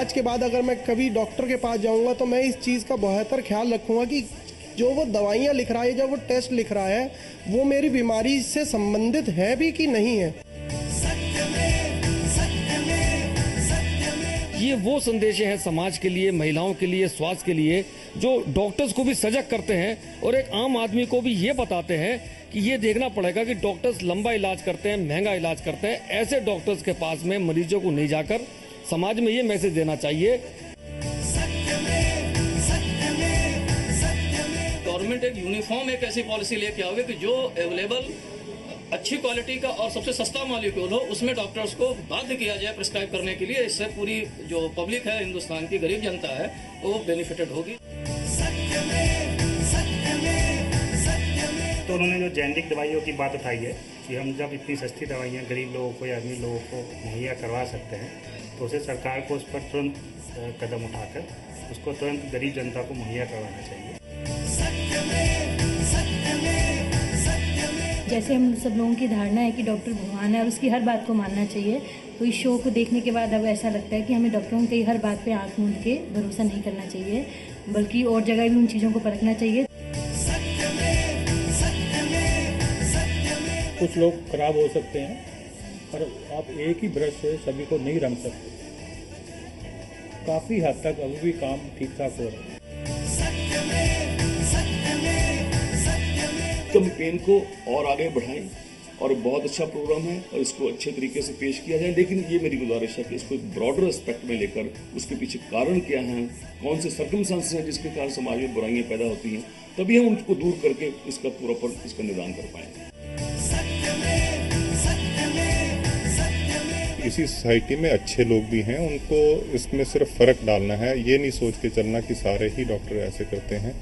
आज के बाद अगर मैं कभी डॉक्टर के पास जाऊंगा तो मैं इस चीज़ का बेहतर ख्याल रखूंगा कि जो वो दवाइयाँ लिख रहा है, जो वो टेस्ट लिख रहा है, वो मेरी बीमारी से संबंधित है भी कि नहीं है। ये वो संदेश हैं समाज के लिए, महिलाओं के लिए, स्वास्थ्य के लिए, जो डॉक्टर्स को भी सजग करते हैं और एक आम आदमी को भी ये बताते हैं कि ये देखना पड़ेगा कि डॉक्टर्स लंबा इलाज करते हैं, महंगा इलाज करते हैं। ऐसे डॉक्टर्स के पास में मरीजों को नहीं जाकर समाज में ये मैसेज देना चाहिए। गवर्नमेंट एक यूनिफॉर्म एक ऐसी पॉलिसी लेके आओगे कि जो अवेलेबल अच्छी क्वालिटी का और सबसे सस्ता मॉलिक्यूल हो, उसमें डॉक्टर्स को बाध्य किया जाए प्रिस्क्राइब करने के लिए। इससे पूरी जो पब्लिक है, हिंदुस्तान की गरीब जनता है, वो बेनिफिटेड होगी। तो उन्होंने जो जेनेरिक दवाइयों की बात उठाई है कि हम जब इतनी सस्ती दवाइयाँ गरीब लोगों को या अमीर लोगों को मुहैया करवा सकते हैं, तो उसे सरकार को उस पर तुरंत कदम उठाकर उसको तुरंत गरीब जनता को मुहैया करवाना चाहिए। जैसे हम सब लोगों की धारणा है कि डॉक्टर भगवान है और उसकी हर बात को मानना चाहिए, तो इस शो को देखने के बाद अब ऐसा लगता है कि हमें डॉक्टरों की हर बात पे आंख मूंद के भरोसा नहीं करना चाहिए, बल्कि और जगह भी उन चीज़ों को परखना चाहिए। कुछ लोग खराब हो सकते हैं, पर आप एक ही ब्रश से सभी को नहीं रंग सकते। काफ़ी हद तक अभी भी काम ठीक ठाक हो रहा है। कैंपेन को और आगे बढ़ाएं और बहुत अच्छा प्रोग्राम है और इसको अच्छे तरीके से पेश किया जाए। लेकिन ये मेरी गुजारिश है कि इसको एक ब्रॉडर एस्पेक्ट में लेकर उसके पीछे कारण क्या हैं, कौन से सर्कमस्टांसेस हैं जिसके कारण समाज में बुराइयां पैदा होती हैं, तभी हम उनको दूर करके इसका पूरा इसका निदान कर पाएंगे। इसी सोसाइटी में अच्छे लोग भी हैं, उनको इसमें सिर्फ फ़र्क डालना है। ये नहीं सोच के चलना कि सारे ही डॉक्टर ऐसे करते हैं।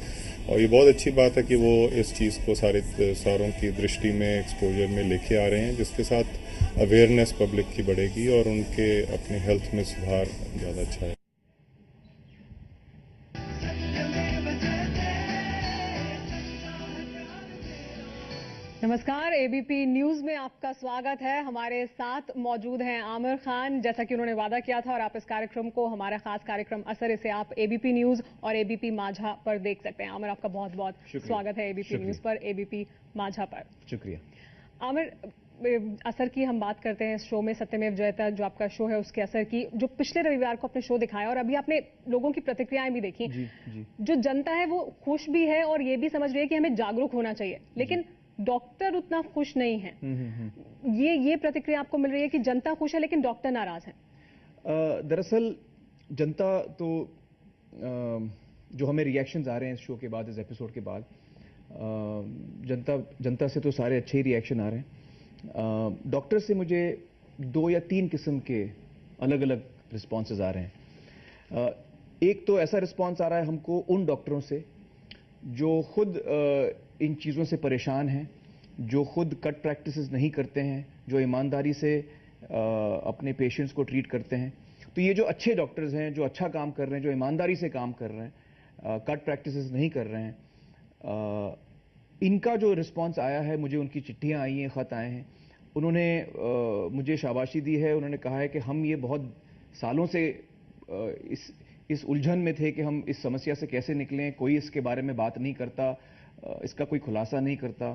और ये बहुत अच्छी बात है कि वो इस चीज़ को सारों की दृष्टि में, एक्सपोजर में लेके आ रहे हैं, जिसके साथ अवेयरनेस पब्लिक की बढ़ेगी और उनके अपने हेल्थ में सुधार ज़्यादा अच्छा है। नमस्कार, एबीपी न्यूज में आपका स्वागत है। हमारे साथ मौजूद हैं आमिर खान, जैसा कि उन्होंने वादा किया था, और आप इस कार्यक्रम को, हमारा खास कार्यक्रम असर, इसे आप एबीपी न्यूज और एबीपी माझा पर देख सकते हैं। आमिर, आपका बहुत बहुत स्वागत है एबीपी न्यूज पर, एबीपी माझा पर। शुक्रिया। आमिर, असर की हम बात करते हैं इस शो में, सत्यमेव जयते जो आपका शो है उसके असर की, जो पिछले रविवार को आपने शो दिखाया और अभी आपने लोगों की प्रतिक्रियाएं भी देखी। जी। जो जनता है वो खुश भी है और ये भी समझ रही है कि हमें जागरूक होना चाहिए, लेकिन डॉक्टर उतना खुश नहीं है। ये प्रतिक्रिया आपको मिल रही है कि जनता खुश है लेकिन डॉक्टर नाराज है। दरअसल जनता तो जो हमें रिएक्शंस आ रहे हैं इस शो के बाद, इस एपिसोड के बाद, जनता से तो सारे अच्छे ही रिएक्शन आ रहे हैं। डॉक्टर से मुझे 2 या 3 किस्म के अलग अलग रिस्पॉन्सेज आ रहे हैं। एक तो ऐसा रिस्पॉन्स आ रहा है हमको उन डॉक्टरों से जो खुद इन चीज़ों से परेशान हैं, जो खुद कट प्रैक्टिसेस नहीं करते हैं, जो ईमानदारी से अपने पेशेंट्स को ट्रीट करते हैं। तो ये जो अच्छे डॉक्टर्स हैं, जो अच्छा काम कर रहे हैं, जो ईमानदारी से काम कर रहे हैं, कट प्रैक्टिसेस नहीं कर रहे हैं, इनका जो रिस्पांस आया है, मुझे उनकी चिट्ठियाँ आई हैं, ख़त आए हैं, उन्होंने मुझे शाबाशी दी है। उन्होंने कहा है कि हम ये बहुत सालों से इस उलझन में थे कि हम इस समस्या से कैसे निकलें, कोई इसके बारे में बात नहीं करता, इसका कोई खुलासा नहीं करता।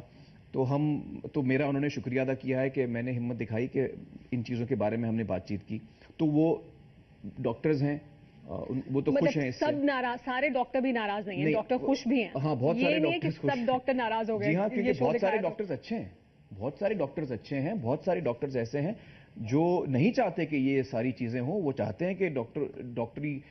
तो मेरा उन्होंने शुक्रिया अदा किया है कि मैंने हिम्मत दिखाई कि इन चीज़ों के बारे में हमने बातचीत की। तो वो डॉक्टर्स हैं, वो तो खुश हैं इससे। सब नाराज, सारे डॉक्टर भी नाराज नहीं है, डॉक्टर खुश भी हैं। हाँ, बहुत सारे डॉक्टर्स खुश हैं। सब डॉक्टर नाराज हो गए। जी हाँ, क्योंकि बहुत सारे डॉक्टर्स अच्छे हैं, बहुत सारे डॉक्टर्स अच्छे हैं, बहुत सारे डॉक्टर्स ऐसे हैं जो नहीं चाहते कि ये सारी चीज़ें हों। वो चाहते हैं कि डॉक्टरी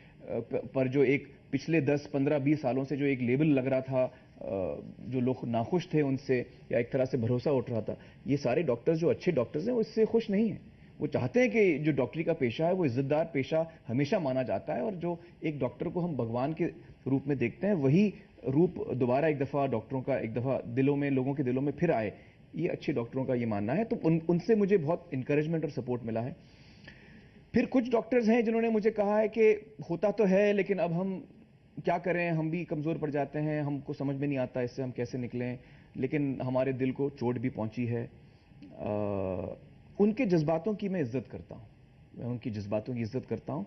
पर जो एक पिछले 10, 15, 20 सालों से जो एक लेबल लग रहा था, जो लोग नाखुश थे उनसे, या एक तरह से भरोसा उठ रहा था, ये सारे डॉक्टर्स जो अच्छे डॉक्टर्स हैं वो इससे खुश नहीं हैं। वो चाहते हैं कि जो डॉक्टरी का पेशा है वो इज्जतदार पेशा हमेशा माना जाता है, और जो एक डॉक्टर को हम भगवान के रूप में देखते हैं, वही रूप दोबारा एक दफ़ा डॉक्टरों का एक दफ़ा लोगों के दिलों में फिर आए, ये अच्छे डॉक्टरों का ये मानना है। तो उनसे मुझे बहुत इंकरेजमेंट और सपोर्ट मिला है। फिर कुछ डॉक्टर्स हैं जिन्होंने मुझे कहा है कि होता तो है, लेकिन अब हम क्या करें, हम भी कमज़ोर पड़ जाते हैं, हमको समझ में नहीं आता इससे हम कैसे निकलें, लेकिन हमारे दिल को चोट भी पहुंची है। उनके जज्बातों की मैं इज्जत करता हूं, मैं उनकी जज्बातों की इज्जत करता हूं।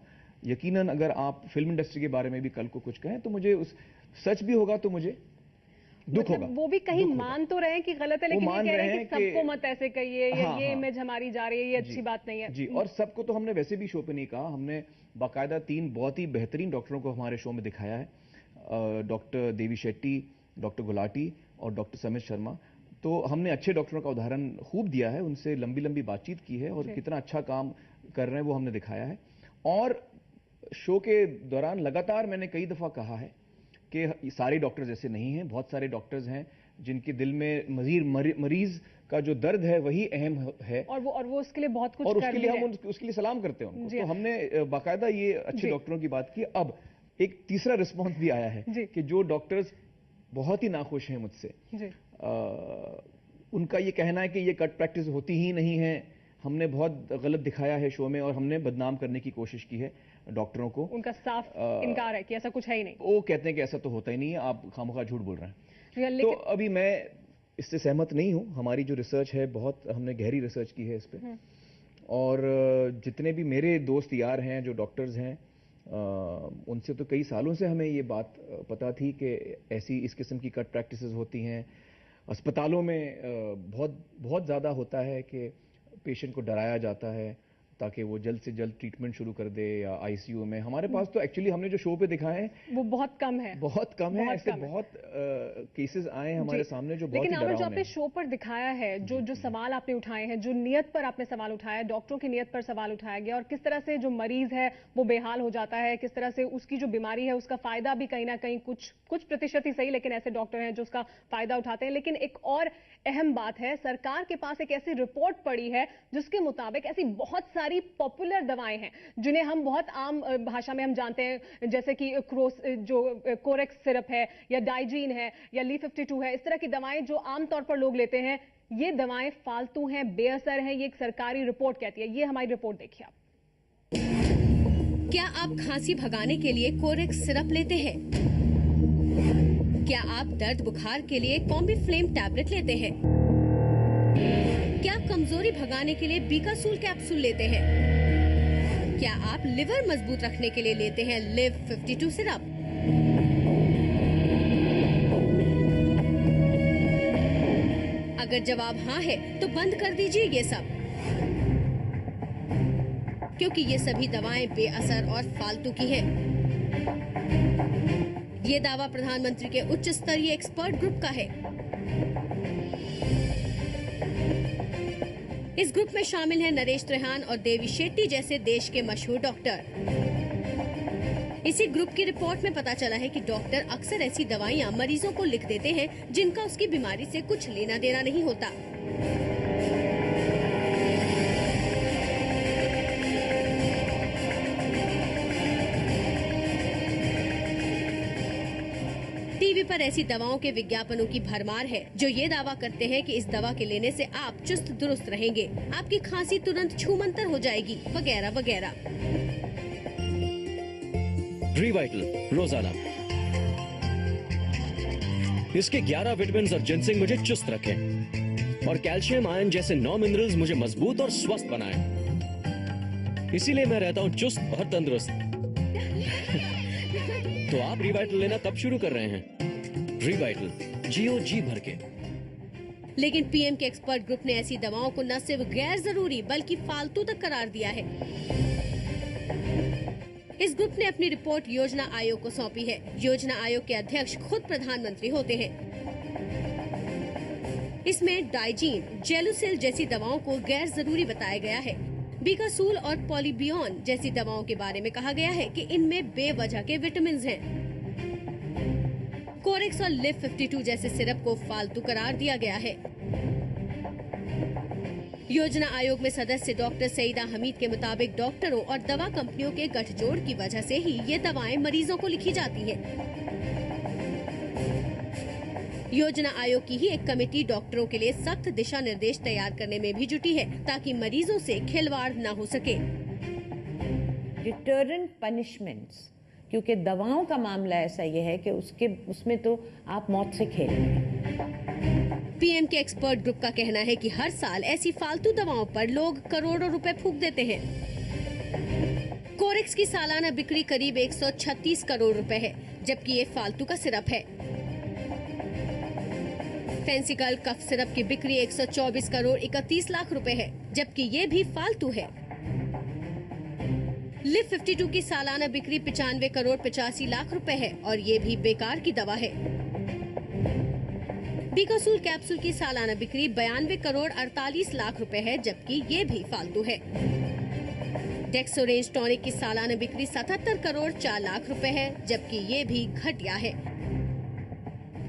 यकीनन अगर आप फिल्म इंडस्ट्री के बारे में भी कल को कुछ कहें तो मुझे उस सच भी होगा तो मुझे दुख होगा। वो भी कहीं मान तो रहे हैं कि गलत है, लेकिन ये कह रहे हैं कि सबको मत ऐसे कहिए, ये इमेज हमारी जा रही है, ये अच्छी बात नहीं है जी। और सबको तो हमने वैसे भी शो पे नहीं कहा, हमने बाकायदा 3 बहुत ही बेहतरीन डॉक्टरों को हमारे शो में दिखाया है, डॉक्टर देवी शेट्टी, डॉक्टर गुलाटी और डॉक्टर समित शर्मा। तो हमने अच्छे डॉक्टरों का उदाहरण खूब दिया है, उनसे लंबी लंबी बातचीत की है और कितना अच्छा काम कर रहे हैं वो हमने दिखाया है। और शो के दौरान लगातार मैंने कई दफा कहा है कि सारे डॉक्टर्स ऐसे नहीं हैं, बहुत सारे डॉक्टर्स हैं जिनके दिल में मरीज का जो दर्द है वही अहम है और वो उसके लिए बहुत कुछ, और उसके लिए हम उसके लिए सलाम करते हैं उनको। तो हमने बाकायदा ये अच्छे डॉक्टरों की बात की। अब एक तीसरा रिस्पॉन्स भी आया है कि जो डॉक्टर्स बहुत ही नाखुश हैं मुझसे, उनका ये कहना है कि ये कट प्रैक्टिस होती ही नहीं है, हमने बहुत गलत दिखाया है शो में और हमने बदनाम करने की कोशिश की है डॉक्टरों को। उनका साफ इनकार है कि ऐसा कुछ है ही नहीं। वो कहते हैं कि ऐसा तो होता ही नहीं है, आप खामखा झूठ बोल रहे हैं। तो अभी मैं इससे सहमत नहीं हूं। हमारी जो रिसर्च है, बहुत हमने गहरी रिसर्च की है इस पे, और जितने भी मेरे दोस्त यार हैं जो डॉक्टर्स हैं, उनसे तो कई सालों से हमें ये बात पता थी कि ऐसी इस किस्म की कट प्रैक्टिसेस होती हैं। अस्पतालों में बहुत ज़्यादा होता है कि पेशेंट को डराया जाता है ताकि वो जल्द से जल्द ट्रीटमेंट शुरू कर दे या आईसीयू में। हमारे पास तो एक्चुअली हमने जो शो पे दिखाए हैं वो बहुत कम है, ऐसे बहुत केसेस आए हैं हमारे सामने जो बहुत ही डरावने हैं। लेकिन जो आपने शो पर दिखाया है, जो सवाल आपने उठाए हैं, जो नियत पर आपने सवाल उठाया, डॉक्टरों की नियत पर सवाल उठाया गया और किस तरह से जो मरीज है वो बेहाल हो जाता है, किस तरह से उसकी जो बीमारी है उसका फायदा भी कहीं ना कहीं कुछ प्रतिशत ही सही, लेकिन ऐसे डॉक्टर हैं जो उसका फायदा उठाते हैं। लेकिन एक और अहम बात है, सरकार के पास एक ऐसी रिपोर्ट पड़ी है जिसके मुताबिक ऐसी बहुत सारी पॉपुलर दवाएं हैं जिन्हें हम बहुत आम भाषा में हम जानते हैं, जैसे कि जो कोरेक्स सिरप है या डाइजीन है या ली-52 है, इस तरह की दवाएं जो आमतौर पर लोग लेते हैं, ये दवाएं फालतू हैं, बेअसर हैं, ये एक सरकारी रिपोर्ट कहती है। ये हमारी रिपोर्ट देखिए आप। क्या आप खांसी भगाने के लिए कोरेक्स सिरप लेते हैं? क्या आप दर्द बुखार के लिए कॉम्बीफ्लेम टैबलेट लेते हैं? क्या कमजोरी भगाने के लिए बीकासूल कैप्सूल लेते हैं? क्या आप लिवर मजबूत रखने के लिए लेते हैं ली-52 सिरप? अगर जवाब हाँ है तो बंद कर दीजिए ये सब, क्योंकि ये सभी दवाएं बेअसर और फालतू की हैं। ये दावा प्रधानमंत्री के उच्च स्तरीय एक्सपर्ट ग्रुप का है। इस ग्रुप में शामिल हैं नरेश त्रेहान और देवी शेट्टी जैसे देश के मशहूर डॉक्टर। इसी ग्रुप की रिपोर्ट में पता चला है कि डॉक्टर अक्सर ऐसी दवाइयां मरीजों को लिख देते हैं जिनका उसकी बीमारी से कुछ लेना देना नहीं होता। टीवी पर ऐसी दवाओं के विज्ञापनों की भरमार है जो ये दावा करते हैं कि इस दवा के लेने से आप चुस्त दुरुस्त रहेंगे, आपकी खांसी तुरंत छूमंतर हो जाएगी, वगैरह वगैरह। रिवाइटल रोजाना, इसके 11 विटामिन और जिंसिंग मुझे चुस्त रखें और कैल्शियम आयन जैसे 9 मिनरल्स मुझे मजबूत और स्वस्थ बनाएं। इसीलिए मैं रहता हूँ चुस्त और तंदुरुस्त। तो आप रिवाइटल लेना कब शुरू कर रहे हैं? रिवाइटल, जियो जी भर के। लेकिन पीएम के एक्सपर्ट ग्रुप ने ऐसी दवाओं को न सिर्फ गैर जरूरी बल्कि फालतू तक करार दिया है। इस ग्रुप ने अपनी रिपोर्ट योजना आयोग को सौंपी है। योजना आयोग के अध्यक्ष खुद प्रधानमंत्री होते हैं। इसमें डाइजीन, जेलुसिल जैसी दवाओं को गैर जरूरी बताया गया है। बीकासूल और पॉलीबियन जैसी दवाओं के बारे में कहा गया है कि इनमें बेवजह के विटामिन हैं। कोरेक्स और ली-52 जैसे सिरप को फालतू करार दिया गया है। योजना आयोग में सदस्य डॉक्टर सईदा हमीद के मुताबिक डॉक्टरों और दवा कंपनियों के गठजोड़ की वजह से ही ये दवाएं मरीजों को लिखी जाती हैं। योजना आयोग की ही एक कमेटी डॉक्टरों के लिए सख्त दिशा निर्देश तैयार करने में भी जुटी है ताकि मरीजों से खिलवाड़ न हो सके। डिटरेंट पनिशमेंट्स, क्योंकि दवाओं का मामला ऐसा ये है कि उसमें तो आप मौत से खेल रहे हैं। पीएम के एक्सपर्ट ग्रुप का कहना है कि हर साल ऐसी फालतू दवाओं पर लोग करोड़ों रुपए फूंक देते हैं। कोरेक्स की सालाना बिक्री करीब 136 करोड़ रुपए है, जबकि ये फालतू का सिरप है। फेंसिकल कफ सिरप की बिक्री 124 करोड़ 31 लाख रुपए है, जबकि ये भी फालतू है। लिव 52 की सालाना बिक्री 95 करोड़ 85 लाख रुपए है और ये भी बेकार की दवा है। बीकासूल कैप्सूल की सालाना बिक्री 92 करोड़ 48 लाख रुपए है, जबकि ये भी फालतू है। डेक्सोरेंज टॉनिक की सालाना बिक्री 77 करोड़ 4 लाख रुपए है, जबकि ये भी घटिया है।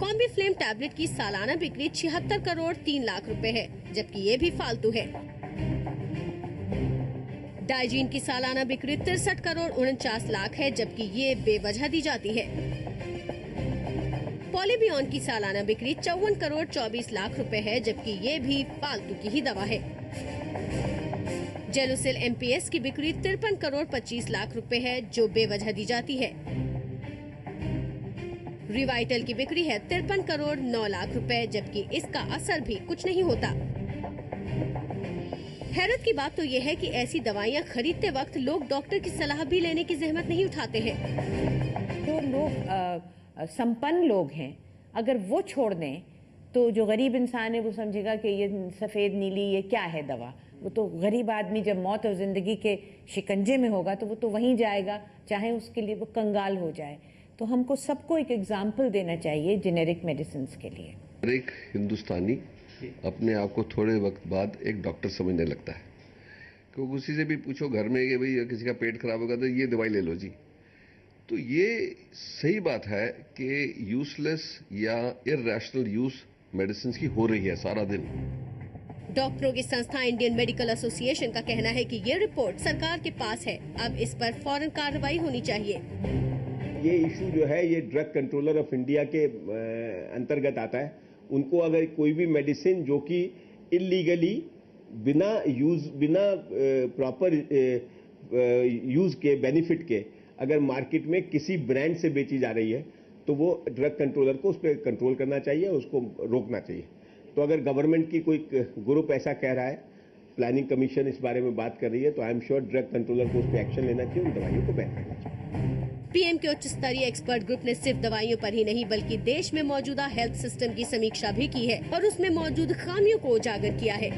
कॉम्बी फ्लेम टैबलेट की सालाना बिक्री 76 करोड़ 3 लाख रुपए है, जबकि ये भी फालतू है। डाइजीन की सालाना बिक्री 63 करोड़ 49 लाख है, जबकि ये बेवजह दी जाती है। पॉलीबियन की सालाना बिक्री 54 करोड़ 24 लाख रुपए है, जबकि ये भी फालतू की ही दवा है। जेलोसिल एमपीएस की बिक्री 53 करोड़ 25 लाख रुपए है, जो बेवजह दी जाती है। रिवाइटल की बिक्री है 53 करोड़ 9 लाख रुपए, जबकि इसका असर भी कुछ नहीं होता। हैरत की बात तो यह है कि ऐसी दवाइयां खरीदते वक्त लोग डॉक्टर की सलाह भी लेने की जहमत नहीं उठाते हैं। जो लोग संपन्न लोग हैं, अगर वो छोड़ दें तो जो गरीब इंसान है वो समझेगा कि ये सफ़ेद नीली ये क्या है दवा। वो तो गरीब आदमी जब मौत और ज़िंदगी के शिकंजे में होगा तो वो तो वहीं जाएगा, चाहे उसके लिए वो कंगाल हो जाए। तो हमको सबको एक एग्जाम्पल देना चाहिए जेनेरिक मेडिसिन के लिए। हर एक हिंदुस्तानी अपने आप को थोड़े वक्त बाद एक डॉक्टर समझने लगता है, क्योंकि उसी से भी पूछो घर में कि भाई किसी का पेट खराब होगा तो ये दवाई ले लो जी। तो ये सही बात है कि यूजलेस या इरैशनल यूज मेडिसिन की हो रही है सारा दिन। डॉक्टरों की संस्था इंडियन मेडिकल एसोसिएशन का कहना है कि ये रिपोर्ट सरकार के पास है, अब इस पर फौरन कार्रवाई होनी चाहिए। ये इशू जो है ये ड्रग कंट्रोलर ऑफ इंडिया के अंतर्गत आता है। उनको अगर कोई भी मेडिसिन जो कि इलीगली बिना प्रॉपर यूज के बेनिफिट के अगर मार्केट में किसी ब्रांड से बेची जा रही है तो वो ड्रग कंट्रोलर को उस पर कंट्रोल करना चाहिए, उसको रोकना चाहिए। तो अगर गवर्नमेंट की कोई ग्रुप ऐसा कह रहा है, प्लानिंग कमीशन इस बारे में बात कर रही है, तो I am sure drug controller को उस पर एक्शन लेना चाहिए, उन दवाइयों को बैन करना चाहिए। पीएम के उच्च स्तरीय एक्सपर्ट ग्रुप ने सिर्फ दवाइयों पर ही नहीं बल्कि देश में मौजूदा हेल्थ सिस्टम की समीक्षा भी की है और उसमें मौजूद खामियों को उजागर किया है।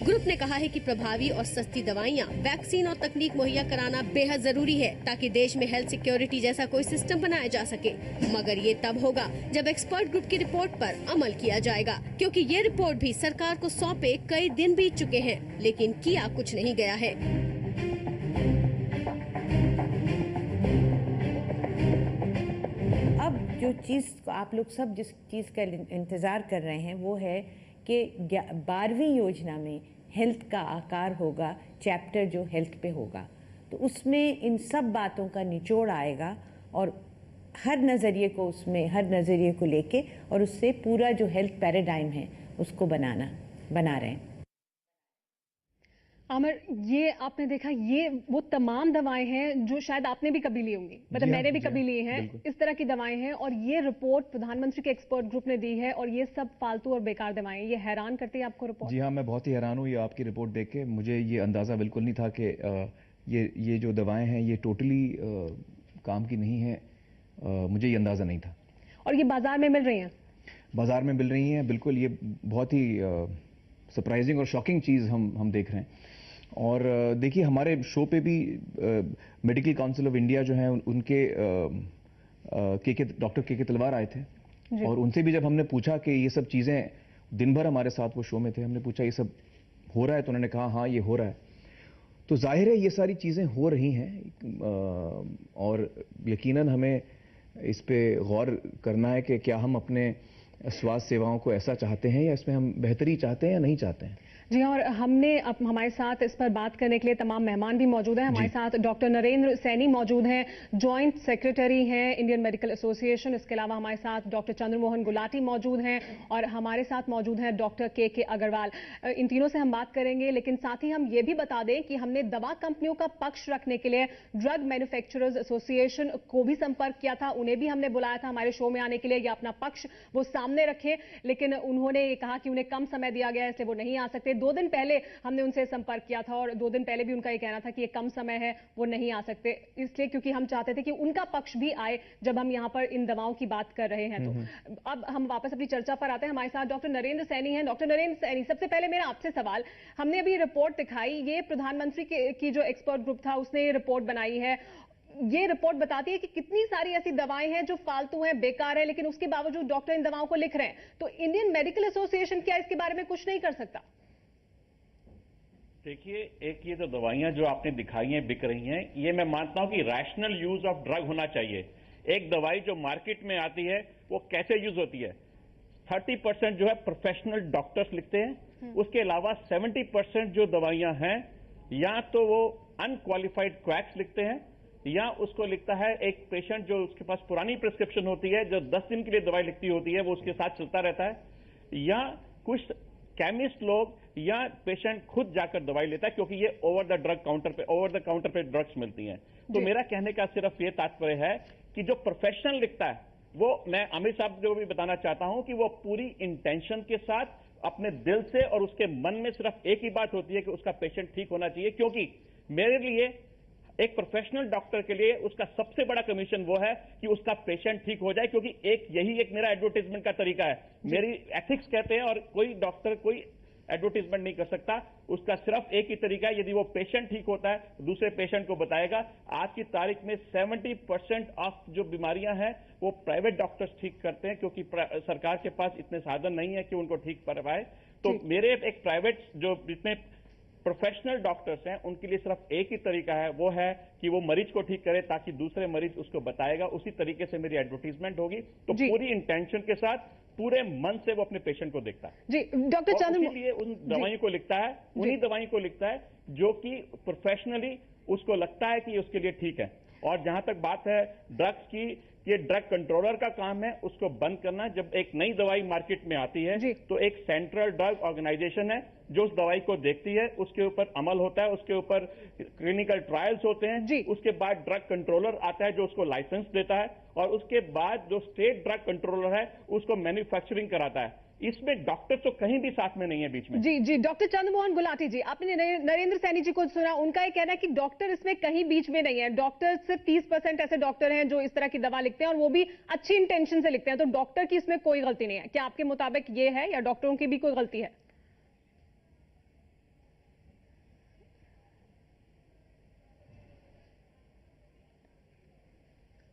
ग्रुप ने कहा है कि प्रभावी और सस्ती दवाइयां, वैक्सीन और तकनीक मुहैया कराना बेहद जरूरी है ताकि देश में हेल्थ सिक्योरिटी जैसा कोई सिस्टम बनाया जा सके। मगर ये तब होगा जब एक्सपर्ट ग्रुप की रिपोर्ट पर अमल किया जाएगा, क्योंकि ये रिपोर्ट भी सरकार को सौंपे कई दिन बीत चुके हैं, लेकिन किया कुछ नहीं गया है। अब जो चीज़ आप लोग सब जिस चीज़ का इंतज़ार कर रहे हैं वो है कि 12वीं योजना में हेल्थ का आकार होगा, चैप्टर जो हेल्थ पे होगा, तो उसमें इन सब बातों का निचोड़ आएगा और हर नज़रिए को उसमें हर नज़रिए को लेके और उससे पूरा जो हेल्थ पैराडाइम है उसको बना रहे हैं। आमिर, ये आपने देखा, ये वो तमाम दवाएं हैं जो शायद आपने भी कभी ली होंगी, मतलब मैंने भी कभी ली हैं। इस तरह की दवाएं हैं और ये रिपोर्ट प्रधानमंत्री के एक्सपर्ट ग्रुप ने दी है और ये सब फालतू और बेकार दवाएं। ये हैरान करती है आपको रिपोर्ट? जी हाँ, मैं बहुत ही हैरान हूँ ये आपकी रिपोर्ट देख के। मुझे ये अंदाज़ा बिल्कुल नहीं था कि ये जो दवाएं हैं ये टोटली काम की नहीं है। मुझे ये अंदाज़ा नहीं था। और ये बाजार में मिल रही हैं? बाजार में मिल रही हैं, बिल्कुल। ये बहुत ही सरप्राइजिंग और शॉकिंग चीज़ हम देख रहे हैं। और देखिए, हमारे शो पे भी मेडिकल काउंसिल ऑफ इंडिया जो है उनके डॉक्टर के तलवार आए थे और उनसे भी जब हमने पूछा कि ये सब चीज़ें, दिन भर हमारे साथ वो शो में थे, हमने पूछा ये सब हो रहा है, तो उन्होंने कहा हाँ ये हो रहा है। तो जाहिर है ये सारी चीज़ें हो रही हैं और यकीनन हमें इस पे गौर करना है कि क्या हम अपने स्वास्थ्य सेवाओं को ऐसा चाहते हैं या इसमें हम बेहतरी चाहते हैं या नहीं चाहते हैं। जी हाँ, और हमने अब हमारे साथ इस पर बात करने के लिए तमाम मेहमान भी मौजूद हैं। हमारे साथ डॉक्टर नरेंद्र सैनी मौजूद हैं, जॉइंट सेक्रेटरी हैं इंडियन मेडिकल एसोसिएशन। इसके अलावा हमारे साथ डॉक्टर चंद्रमोहन गुलाटी मौजूद हैं और हमारे साथ मौजूद हैं डॉक्टर के अग्रवाल। इन तीनों से हम बात करेंगे, लेकिन साथ ही हम ये भी बता दें कि हमने दवा कंपनियों का पक्ष रखने के लिए ड्रग मैन्युफैक्चरर्स एसोसिएशन को भी संपर्क किया था। उन्हें भी हमने बुलाया था हमारे शो में आने के लिए, या अपना पक्ष वो सामने रखे, लेकिन उन्होंने ये कहा कि उन्हें कम समय दिया गया है इसलिए वो नहीं आ सकते। 2 दिन पहले हमने उनसे संपर्क किया था और 2 दिन पहले भी उनका ये कहना था कि ये कम समय है, वो नहीं आ सकते, इसलिए क्योंकि हम चाहते थे कि उनका पक्ष भी आए जब हम यहाँ पर इन दवाओं की बात कर रहे हैं। तो अब हम वापस अपनी चर्चा पर आते हैं। हमारे साथ डॉक्टर नरेंद्र सैनी हैं। डॉक्टर नरेंद्र सैनी, सबसे पहले मेरा आपसे सवाल, हमने अभी रिपोर्ट दिखाई, ये प्रधानमंत्री की जो एक्सपर्ट ग्रुप था उसने ये रिपोर्ट बनाई है। ये रिपोर्ट बताती है कि कितनी सारी ऐसी दवाएं हैं जो फालतू हैं, बेकार है, लेकिन उसके बावजूद डॉक्टर इन दवाओं को लिख रहे हैं। तो इंडियन मेडिकल एसोसिएशन क्या इसके बारे में कुछ नहीं कर सकता? देखिए, एक ये जो दवाइयां जो आपने दिखाई हैं बिक रही हैं, ये मैं मानता हूं कि रैशनल यूज ऑफ ड्रग होना चाहिए। एक दवाई जो मार्केट में आती है वो कैसे यूज होती है? 30% जो है प्रोफेशनल डॉक्टर्स लिखते हैं, उसके अलावा 70% जो दवाइयां हैं या तो वो अनक्वालिफाइड क्रैक्स लिखते हैं या उसको लिखता है एक पेशेंट जो उसके पास पुरानी प्रिस्क्रिप्शन होती है, जो 10 दिन के लिए दवाई लिखती होती है, वो उसके साथ चलता रहता है, या कुछ केमिस्ट लोग या पेशेंट खुद जाकर दवाई लेता है क्योंकि ये ओवर द काउंटर पे ड्रग्स मिलती हैं। तो मेरा कहने का सिर्फ ये तात्पर्य है कि जो प्रोफेशनल लिखता है वो, मैं अमित साहब को भी बताना चाहता हूं कि वो पूरी इंटेंशन के साथ अपने दिल से और उसके मन में सिर्फ एक ही बात होती है कि उसका पेशेंट ठीक होना चाहिए। क्योंकि मेरे लिए, एक प्रोफेशनल डॉक्टर के लिए, उसका सबसे बड़ा कमीशन वो है कि उसका पेशेंट ठीक हो जाए, क्योंकि यही एक मेरा एडवर्टाइजमेंट का तरीका है। मेरी एथिक्स कहते हैं और कोई डॉक्टर कोई एडवर्टाइजमेंट नहीं कर सकता। उसका सिर्फ एक ही तरीका है, यदि वो पेशेंट ठीक होता है दूसरे पेशेंट को बताएगा। आज की तारीख में 70% ऑफ जो बीमारियां हैं वो प्राइवेट डॉक्टर्स ठीक करते हैं, क्योंकि सरकार के पास इतने साधन नहीं है कि उनको ठीक कर पाए। तो मेरे एक प्राइवेट जो जितने प्रोफेशनल डॉक्टर्स हैं उनके लिए सिर्फ एक ही तरीका है, वो है कि वो मरीज को ठीक करे ताकि दूसरे मरीज उसको बताएगा। उसी तरीके से मेरी एडवर्टीजमेंट होगी। तो पूरी इंटेंशन के साथ, पूरे मन से वो अपने पेशेंट को देखता है। जी डॉक्टर चंद्र, इसलिए उन दवाइयों को लिखता है, उन्हीं दवाइयों को लिखता है जो कि प्रोफेशनली उसको लगता है कि उसके लिए ठीक है। और जहां तक बात है ड्रग्स की, ये ड्रग कंट्रोलर का काम है उसको बंद करना। जब एक नई दवाई मार्केट में आती है तो एक सेंट्रल ड्रग ऑर्गेनाइजेशन है जो उस दवाई को देखती है, उसके ऊपर अमल होता है, उसके ऊपर क्लिनिकल ट्रायल्स होते हैं, उसके बाद ड्रग कंट्रोलर आता है जो उसको लाइसेंस देता है, और उसके बाद जो स्टेट ड्रग कंट्रोलर है उसको मैन्युफैक्चरिंग कराता है। इसमें डॉक्टर तो कहीं भी साथ में नहीं है बीच में। जी डॉक्टर चंद्रमोहन गुलाटी जी, आपने नरेंद्र सैनी जी को सुना, उनका ये कहना है कि डॉक्टर इसमें कहीं बीच में नहीं है। डॉक्टर सिर्फ 30% ऐसे डॉक्टर हैं जो इस तरह की दवा लिखते हैं और वो भी अच्छी इंटेंशन से लिखते हैं, तो डॉक्टर की इसमें कोई गलती नहीं है। क्या आपके मुताबिक ये है या डॉक्टरों की भी कोई गलती है?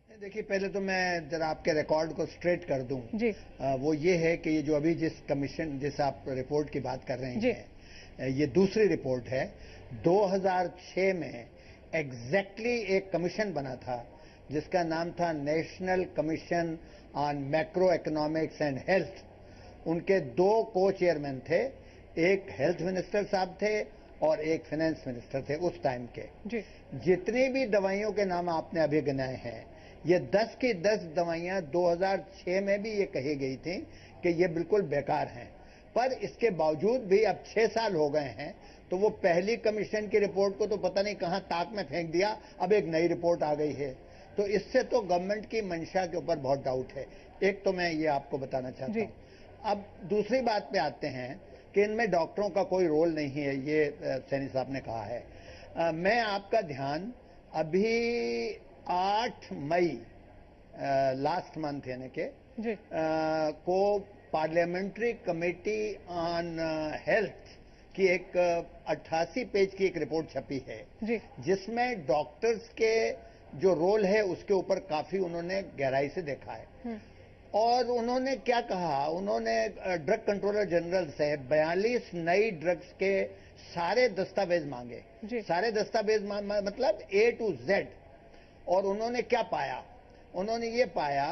देखिए, पहले तो मैं जरा आपके रिकॉर्ड को स्ट्रेट कर दूं। जी। वो ये है कि ये जो अभी जिस आप रिपोर्ट की बात कर रहे हैं, ये दूसरी रिपोर्ट है। 2006 में एग्जैक्टली एक कमीशन बना था जिसका नाम था national commission on macro economics and health. उनके 2 को चेयरमैन थे, एक हेल्थ मिनिस्टर साहब थे और एक फाइनेंस मिनिस्टर थे उस टाइम के। जितनी भी दवाइयों के नाम आपने अभी गिनाए हैं, ये 10 की 10 दवाइयां 2006 में भी ये कही गई थी कि ये बिल्कुल बेकार हैं। पर इसके बावजूद भी अब 6 साल हो गए हैं, तो वो पहली कमीशन की रिपोर्ट को तो पता नहीं कहां ताक में फेंक दिया, अब एक नई रिपोर्ट आ गई है। तो इससे तो गवर्नमेंट की मंशा के ऊपर बहुत डाउट है। एक तो मैं ये आपको बताना चाहता हूं। अब दूसरी बात पे आते हैं कि इनमें डॉक्टरों का कोई रोल नहीं है, ये सैनी साहब ने कहा है। मैं आपका ध्यान अभी 8 मई लास्ट मंथ यानी के को पार्लियामेंट्री कमेटी ऑन हेल्थ की एक 88 पेज की एक रिपोर्ट छपी है, जिसमें डॉक्टर्स के जो रोल है उसके ऊपर काफी उन्होंने गहराई से देखा है। और उन्होंने क्या कहा, उन्होंने ड्रग कंट्रोलर जनरल से 42 नई ड्रग्स के सारे दस्तावेज मांगे। सारे दस्तावेज मतलब A to Z। और उन्होंने क्या पाया? उन्होंने ये पाया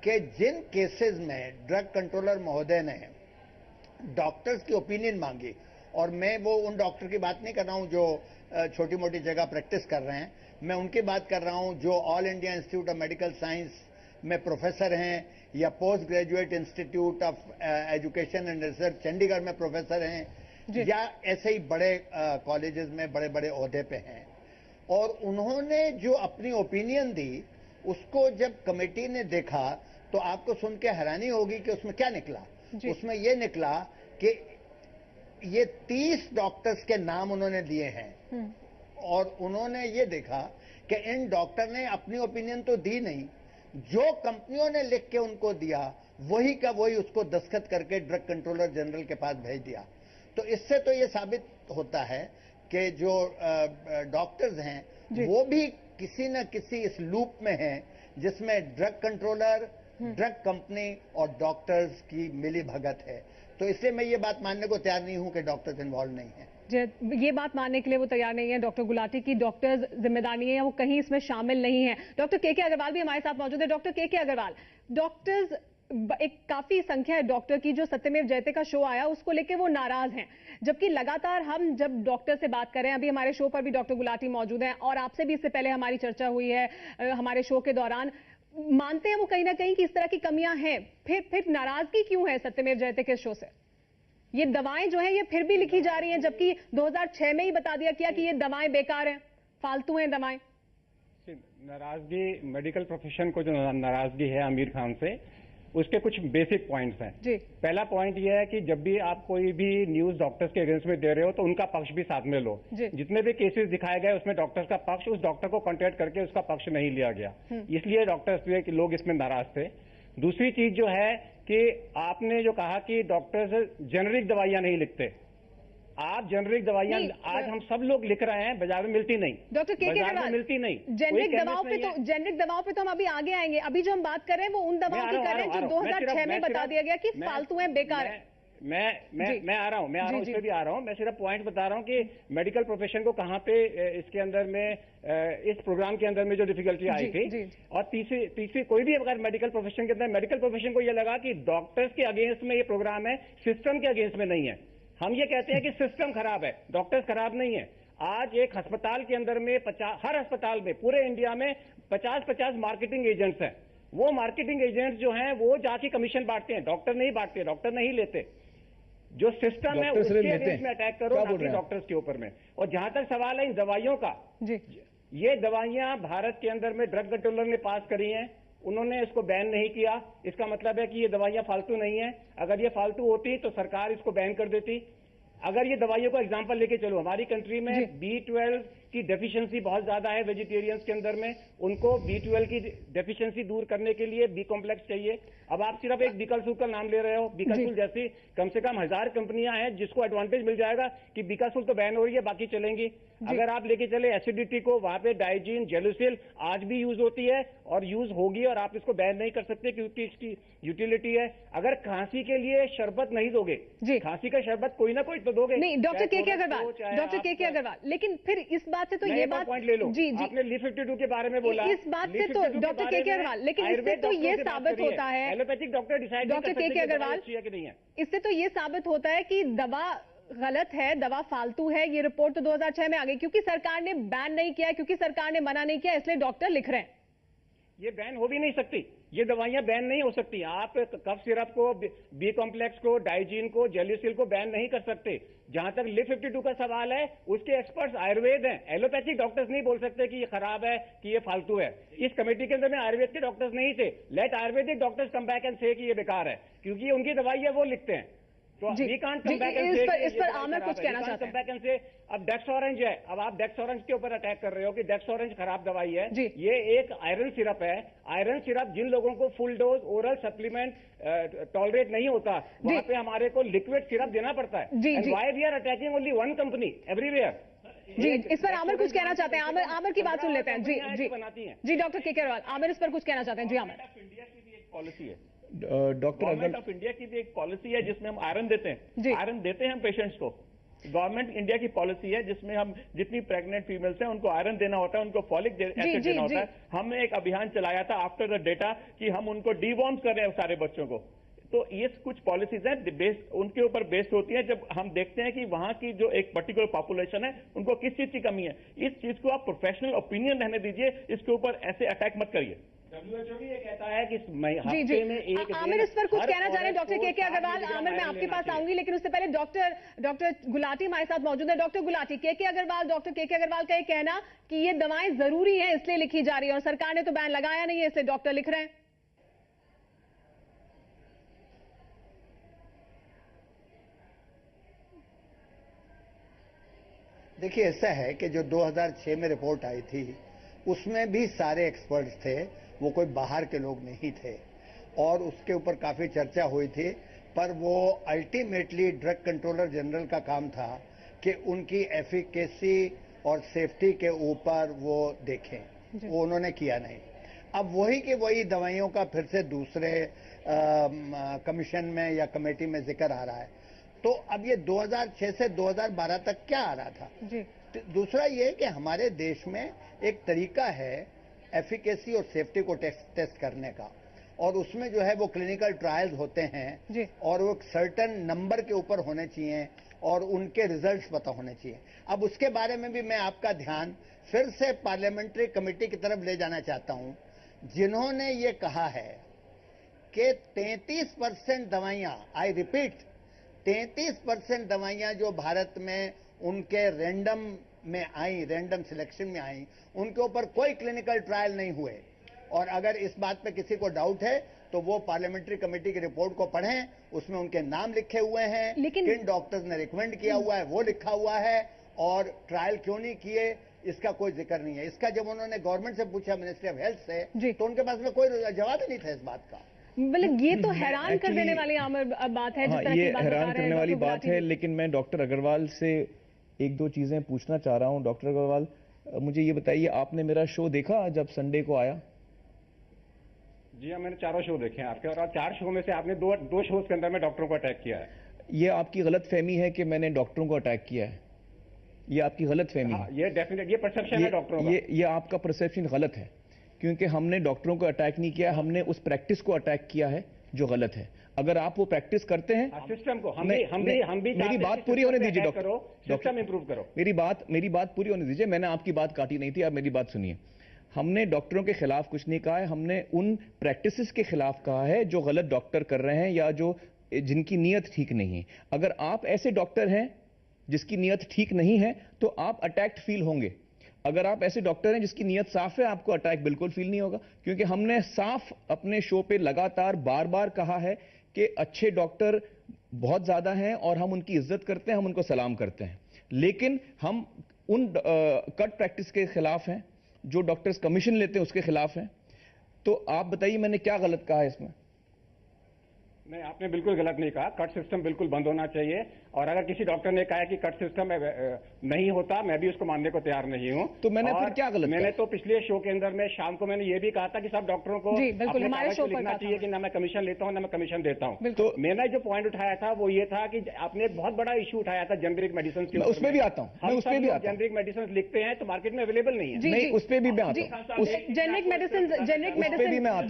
कि जिन केसेस में ड्रग कंट्रोलर महोदय ने डॉक्टर्स की ओपिनियन मांगी, और मैं वो उन डॉक्टर की बात नहीं कर रहा हूं जो छोटी मोटी जगह प्रैक्टिस कर रहे हैं, मैं उनकी बात कर रहा हूं जो all India institute of medical science में प्रोफेसर हैं, या post graduate institute of education and research Chandigarh में प्रोफेसर हैं, या ऐसे ही बड़े कॉलेजेस में बड़े बड़े ओहदे पे हैं। और उन्होंने जो अपनी ओपिनियन दी, उसको जब कमेटी ने देखा तो आपको सुन के हैरानी होगी कि उसमें क्या निकला। उसमें यह निकला कि ये 30 डॉक्टर्स के नाम उन्होंने दिए हैं और उन्होंने ये देखा कि इन डॉक्टर ने अपनी ओपिनियन तो दी नहीं, जो कंपनियों ने लिख के उनको दिया वही का वही उसको दस्तखत करके ड्रग कंट्रोलर जनरल के पास भेज दिया। तो इससे तो ये साबित होता है कि जो डॉक्टर्स हैं वो भी किसी न किसी इस लूप में हैं जिसमें ड्रग कंट्रोलर, ड्रग कंपनी और डॉक्टर्स की मिली भगत है। तो इसलिए मैं ये बात मानने को तैयार नहीं हूं कि डॉक्टर्स इन्वॉल्व नहीं है। ये बात मानने के लिए वो तैयार नहीं है डॉक्टर गुलाटी की डॉक्टर्स जिम्मेदार नहीं है, वो कहीं इसमें शामिल नहीं है। डॉक्टर के अग्रवाल भी हमारे साथ मौजूद है। डॉक्टर के अग्रवाल, डॉक्टर्स एक काफी संख्या है डॉक्टर की जो सत्यमेव जयते का शो आया उसको लेके वो नाराज हैं, जबकि लगातार हम जब डॉक्टर से बात कर रहे हैं, अभी हमारे शो पर भी डॉक्टर गुलाटी मौजूद हैं और आपसे भी इससे पहले हमारी चर्चा हुई है हमारे शो के दौरान, मानते हैं वो कहीं ना कहीं कि इस तरह की कमियां हैं, फिर नाराजगी क्यों है सत्यमेव जयते के शो से? ये दवाएं जो है ये फिर भी लिखी जा रही हैं, जबकि 2006 में ही बता दिया गया कि ये दवाएं बेकार हैं, फालतू हैं दवाएं। नाराजगी, मेडिकल प्रोफेशन को जो नाराजगी है आमिर खान से, उसके कुछ बेसिक पॉइंट्स हैं। जी। पहला पॉइंट ये है कि जब भी आप कोई भी न्यूज डॉक्टर्स के अगेंस्ट में दे रहे हो तो उनका पक्ष भी साथ में लो। जितने भी केसेस दिखाए गए उसमें डॉक्टर्स का पक्ष, उस डॉक्टर को कॉन्टेक्ट करके उसका पक्ष नहीं लिया गया, इसलिए डॉक्टर्स के लोग इसमें नाराज थे। दूसरी चीज जो है कि आपने जो कहा कि डॉक्टर्स जेनरिक दवाइयां नहीं लिखते, आप जेनरिक दवाइयां आज हम सब लोग लिख रहे हैं, बाजार में मिलती नहीं। डॉक्टर के में मिलती नहीं। जेनरिक दवाओं पे तो हम अभी आगे आएंगे, अभी जो हम बात कर रहे हैं वो उन दवाओं की कर रहे हैं जो 2006 में बता दिया गया कि फालतू है, बेकार है। मैं आ रहा हूँ, इसमें भी आ रहा हूँ। मैं सिर्फ पॉइंट बता रहा हूँ कि मेडिकल प्रोफेशन को कहाँ पे इसके अंदर में, इस प्रोग्राम के अंदर में जो डिफिकल्टी आई थी। और तीसरी कोई भी अगर मेडिकल प्रोफेशन के अंदर, मेडिकल प्रोफेशन को यह लगा कि डॉक्टर्स के अगेंस्ट में ये प्रोग्राम है, सिस्टम के अगेंस्ट में नहीं है। हम ये कहते हैं कि सिस्टम खराब है, डॉक्टर्स खराब नहीं है। आज एक अस्पताल के अंदर में हर अस्पताल में पूरे इंडिया में 50-50 मार्केटिंग एजेंट्स हैं। वो मार्केटिंग एजेंट्स जो हैं वो जाके कमीशन बांटते हैं, डॉक्टर नहीं बांटते, डॉक्टर नहीं लेते। जो सिस्टम है उसके अगेंस्ट में अटैक करो, ना कि डॉक्टर्स के ऊपर में। और जहां तक सवाल है इन दवाइयों का, ये दवाइयां भारत के अंदर में ड्रग कंट्रोलर ने पास करी हैं, उन्होंने इसको बैन नहीं किया। इसका मतलब है कि ये दवाइयां फालतू नहीं है। अगर ये फालतू होती तो सरकार इसको बैन कर देती। अगर ये दवाइयों का एग्जांपल लेके चलो, हमारी कंट्री में B12 की डेफिशिएंसी बहुत ज्यादा है वेजिटेरियंस के अंदर में, उनको B12 की डेफिशिएंसी दूर करने के लिए B कॉम्प्लेक्स चाहिए। अब आप सिर्फ एक बीकासूल का नाम ले रहे हो, बीकासूल जैसी कम से कम 1000 कंपनियां हैं जिसको एडवांटेज मिल जाएगा कि बीकासूल तो बैन हो रही है, बाकी चलेंगी। अगर आप लेके चले एसिडिटी को, वहां पे डाइजीन, जेलुसिल आज भी यूज होती है और यूज होगी, और आप इसको बैन नहीं कर सकते क्योंकि इसकी यूटिलिटी है। अगर खांसी के लिए शरबत नहीं दोगे, खांसी का शरबत कोई ना कोई तो दोगे। नहीं, डॉक्टर के अग्रवाल, लेकिन फिर इस बात से तो ये बात पॉइंट ले लो। जी, आपने लीफ 52 के बारे में बोला, इस बात से तो डॉक्टर के अग्रवाल, लेकिन इससे तो ये साबित होता है, एलोपैथिक डॉक्टर डिसाइड डॉक्टर के अग्रवाल, इससे तो ये साबित होता है कि दवा गलत है, दवा फालतू है। ये रिपोर्ट तो 2006 में आ गई, क्योंकि सरकार ने बैन नहीं किया, क्योंकि सरकार ने मना नहीं किया, इसलिए डॉक्टर लिख रहे हैं। ये बैन हो भी नहीं सकती, ये दवाइयां बैन नहीं हो सकती। आप कफ सिरप को, B कॉम्प्लेक्स को, डाइजीन को, जेल्यूसिल को बैन नहीं कर सकते। जहां तक लीफ 52 का सवाल है, उसके एक्सपर्ट्स आयुर्वेद हैं, एलोपैथिक डॉक्टर्स नहीं बोल सकते कि ये खराब है, कि ये फालतू है। इस कमेटी के अंदर में आयुर्वेद के डॉक्टर्स नहीं थे। Let ayurvedic doctors come back and से कि ये बेकार है, क्योंकि उनकी दवाई है वो लिखते हैं। तो इस पर आमिर कुछ कहना चाहते हैं। अब डेक्स ऑरेंज है, अब आप डेक्स ऑरेंज के ऊपर अटैक कर रहे हो कि डेक्स ऑरेंज खराब दवाई है। ये एक आयरन सिरप है। आयरन सिरप जिन लोगों को full dose oral supplement tolerate नहीं होता, वहां पे हमारे को लिक्विड सिरप देना पड़ता है। Why we are attacking only one company everywhere. जी, इस पर आमिर कुछ कहना चाहते हैं। आमिर की बात सुन लेते हैं। जी डॉक्टर के अग्रवाल, आमिर इस पर कुछ कहना चाहते हैं। जी आमिर, इंडिया की भी एक पॉलिसी है, डॉक्टर गवर्नमेंट ऑफ इंडिया की भी एक पॉलिसी है जिसमें हम आयरन देते हैं। आयरन देते हैं हम पेशेंट्स को। गवर्नमेंट इंडिया की पॉलिसी है जिसमें हम जितनी प्रेग्नेंट फीमेल्स हैं उनको आयरन देना होता है, उनको फॉलिक एसिड देना होता है। हमने एक अभियान चलाया था आफ्टर द डेटा कि हम उनको डीवॉर्म कर रहे हैं सारे बच्चों को। तो ये कुछ पॉलिसीज हैं बेस्ड, उनके ऊपर बेस्ड होती हैं। जब हम देखते हैं कि वहां की जो एक पर्टिकुलर पॉपुलेशन है उनको किस चीज की कमी है, इस चीज को आप प्रोफेशनल ओपिनियन रहने दीजिए, इसके ऊपर ऐसे अटैक मत करिए। WHO भी ये कहता है कि हफ्ते में एक आमिर इस पर कुछ कहना चाह रहे हैं डॉक्टर के अग्रवाल। आमिर, मैं आपके पास आऊंगी, लेकिन उससे पहले डॉक्टर गुलाटी हमारे साथ मौजूद है। डॉक्टर गुलाटी, के अग्रवाल, डॉक्टर के अग्रवाल का ये कहना कि ये दवाएं जरूरी हैं इसलिए लिखी जा रही है और सरकार ने तो बैन लगाया नहीं है, इसलिए डॉक्टर लिख रहे हैं। देखिए, ऐसा है कि जो 2006 में रिपोर्ट आई थी उसमें भी सारे एक्सपर्ट्स थे, वो कोई बाहर के लोग नहीं थे, और उसके ऊपर काफी चर्चा हुई थी, पर वो अल्टीमेटली ड्रग कंट्रोलर जनरल का काम था कि उनकी एफिकेसी और सेफ्टी के ऊपर वो देखें, वो उन्होंने किया नहीं। अब वही के वही दवाइयों का फिर से दूसरे कमीशन में या कमेटी में जिक्र आ रहा है। तो अब ये 2006 से 2012 तक क्या आ रहा था? जी। दूसरा ये कि हमारे देश में एक तरीका है एफिकेसी और सेफ्टी को टेस्ट करने का, और उसमें जो है वो क्लिनिकल ट्रायल्स होते हैं और वो एक सर्टेन नंबर के ऊपर होने चाहिए और उनके रिजल्ट्स पता होने चाहिए। अब उसके बारे में भी मैं आपका ध्यान फिर से पार्लियामेंट्री कमेटी की तरफ ले जाना चाहता हूं, जिन्होंने ये कहा है कि 33% दवाइयां, आई रिपीट, 33% दवाइयां जो भारत में उनके रैंडम में आई, रैंडम सिलेक्शन में आई, उनके ऊपर कोई क्लिनिकल ट्रायल नहीं हुए। और अगर इस बात पे किसी को डाउट है तो वो पार्लियामेंट्री कमेटी की रिपोर्ट को पढ़ें, उसमें उनके नाम लिखे हुए हैं, किन डॉक्टर्स ने रिकमेंड किया हुआ है वो लिखा हुआ है, और ट्रायल क्यों नहीं किए इसका कोई जिक्र नहीं है। इसका जब उन्होंने गवर्नमेंट से पूछा, मिनिस्ट्री ऑफ हेल्थ से, तो उनके पास में कोई जवाब ही नहीं था इस बात का। मतलब ये तो हैरान कर देने वाली आमिर बात है, जिस तरह की बात हैरान करने वाली बात है। लेकिन मैं डॉक्टर अग्रवाल से एक दो चीजें पूछना चाह रहा हूं। डॉक्टर अग्रवाल, मुझे ये बताइए, आपने मेरा शो देखा जब संडे को आया? जी हाँ, मैंने चारों शो देखे हैं आपके, और 4 शो में से आपने दो शोज के अंदर में डॉक्टरों को अटैक किया है। ये आपकी गलतफहमी है कि मैंने डॉक्टरों को अटैक किया है, ये आपकी गलतफहमी है। ये डेफिनेट, ये परसेप्शन है डॉक्टरों का। ये आपका परसेप्शन गलत है, क्योंकि हमने डॉक्टरों को अटैक नहीं किया, हमने उस प्रैक्टिस को अटैक किया है जो गलत है। अगर आप वो प्रैक्टिस करते हैं, सिस्टम को हम भी मेरी बात पूरी होने दीजिए डॉक्टर, सिस्टम इंप्रूव करो। मेरी बात पूरी होने दीजिए। मैंने आपकी बात काटी नहीं थी, आप मेरी बात सुनिए। हमने डॉक्टरों के खिलाफ कुछ नहीं कहा है, हमने उन प्रैक्टिसेस के खिलाफ कहा है जो गलत डॉक्टर कर रहे हैं या जो जिनकी नीयत ठीक नहीं है। अगर आप ऐसे डॉक्टर हैं जिसकी नीयत ठीक नहीं है तो आप अटैक्ड फील होंगे। अगर आप ऐसे डॉक्टर हैं जिसकी नीयत साफ है, आपको अटैक बिल्कुल फील नहीं होगा, क्योंकि हमने साफ अपने शो पे लगातार बार बार कहा है कि अच्छे डॉक्टर बहुत ज्यादा हैं और हम उनकी इज्जत करते हैं, हम उनको सलाम करते हैं। लेकिन हम उन कट प्रैक्टिस के खिलाफ हैं, जो डॉक्टर्स कमीशन लेते हैं उसके खिलाफ हैं। तो आप बताइए मैंने क्या गलत कहा है इसमें? नहीं, आपने बिल्कुल गलत नहीं कहा। कट सिस्टम बिल्कुल बंद होना चाहिए, और अगर किसी डॉक्टर ने कहा कि कट सिस्टम नहीं होता, मैं भी उसको मानने को तैयार नहीं हूं। तो मैंने फिर क्या गलत मैंने तो पिछले शो के अंदर में शाम को मैंने ये भी कहा था कि सब डॉक्टरों को अपने कागज पे लिखना चाहिए कि ना मैं कमीशन लेता हूं ना मैं कमीशन देता हूं। तो मैंने जो पॉइंट उठाया था वो ये था कि आपने एक बहुत बड़ा इशू उठाया था जेनरिक मेडिसिन के। उसमें भी आता हूं, उसमें भी जेनरिक मेडिसिन लिखते हैं तो मार्केट में अवेलेबल नहीं है। नहीं, उस पर भी मैं आता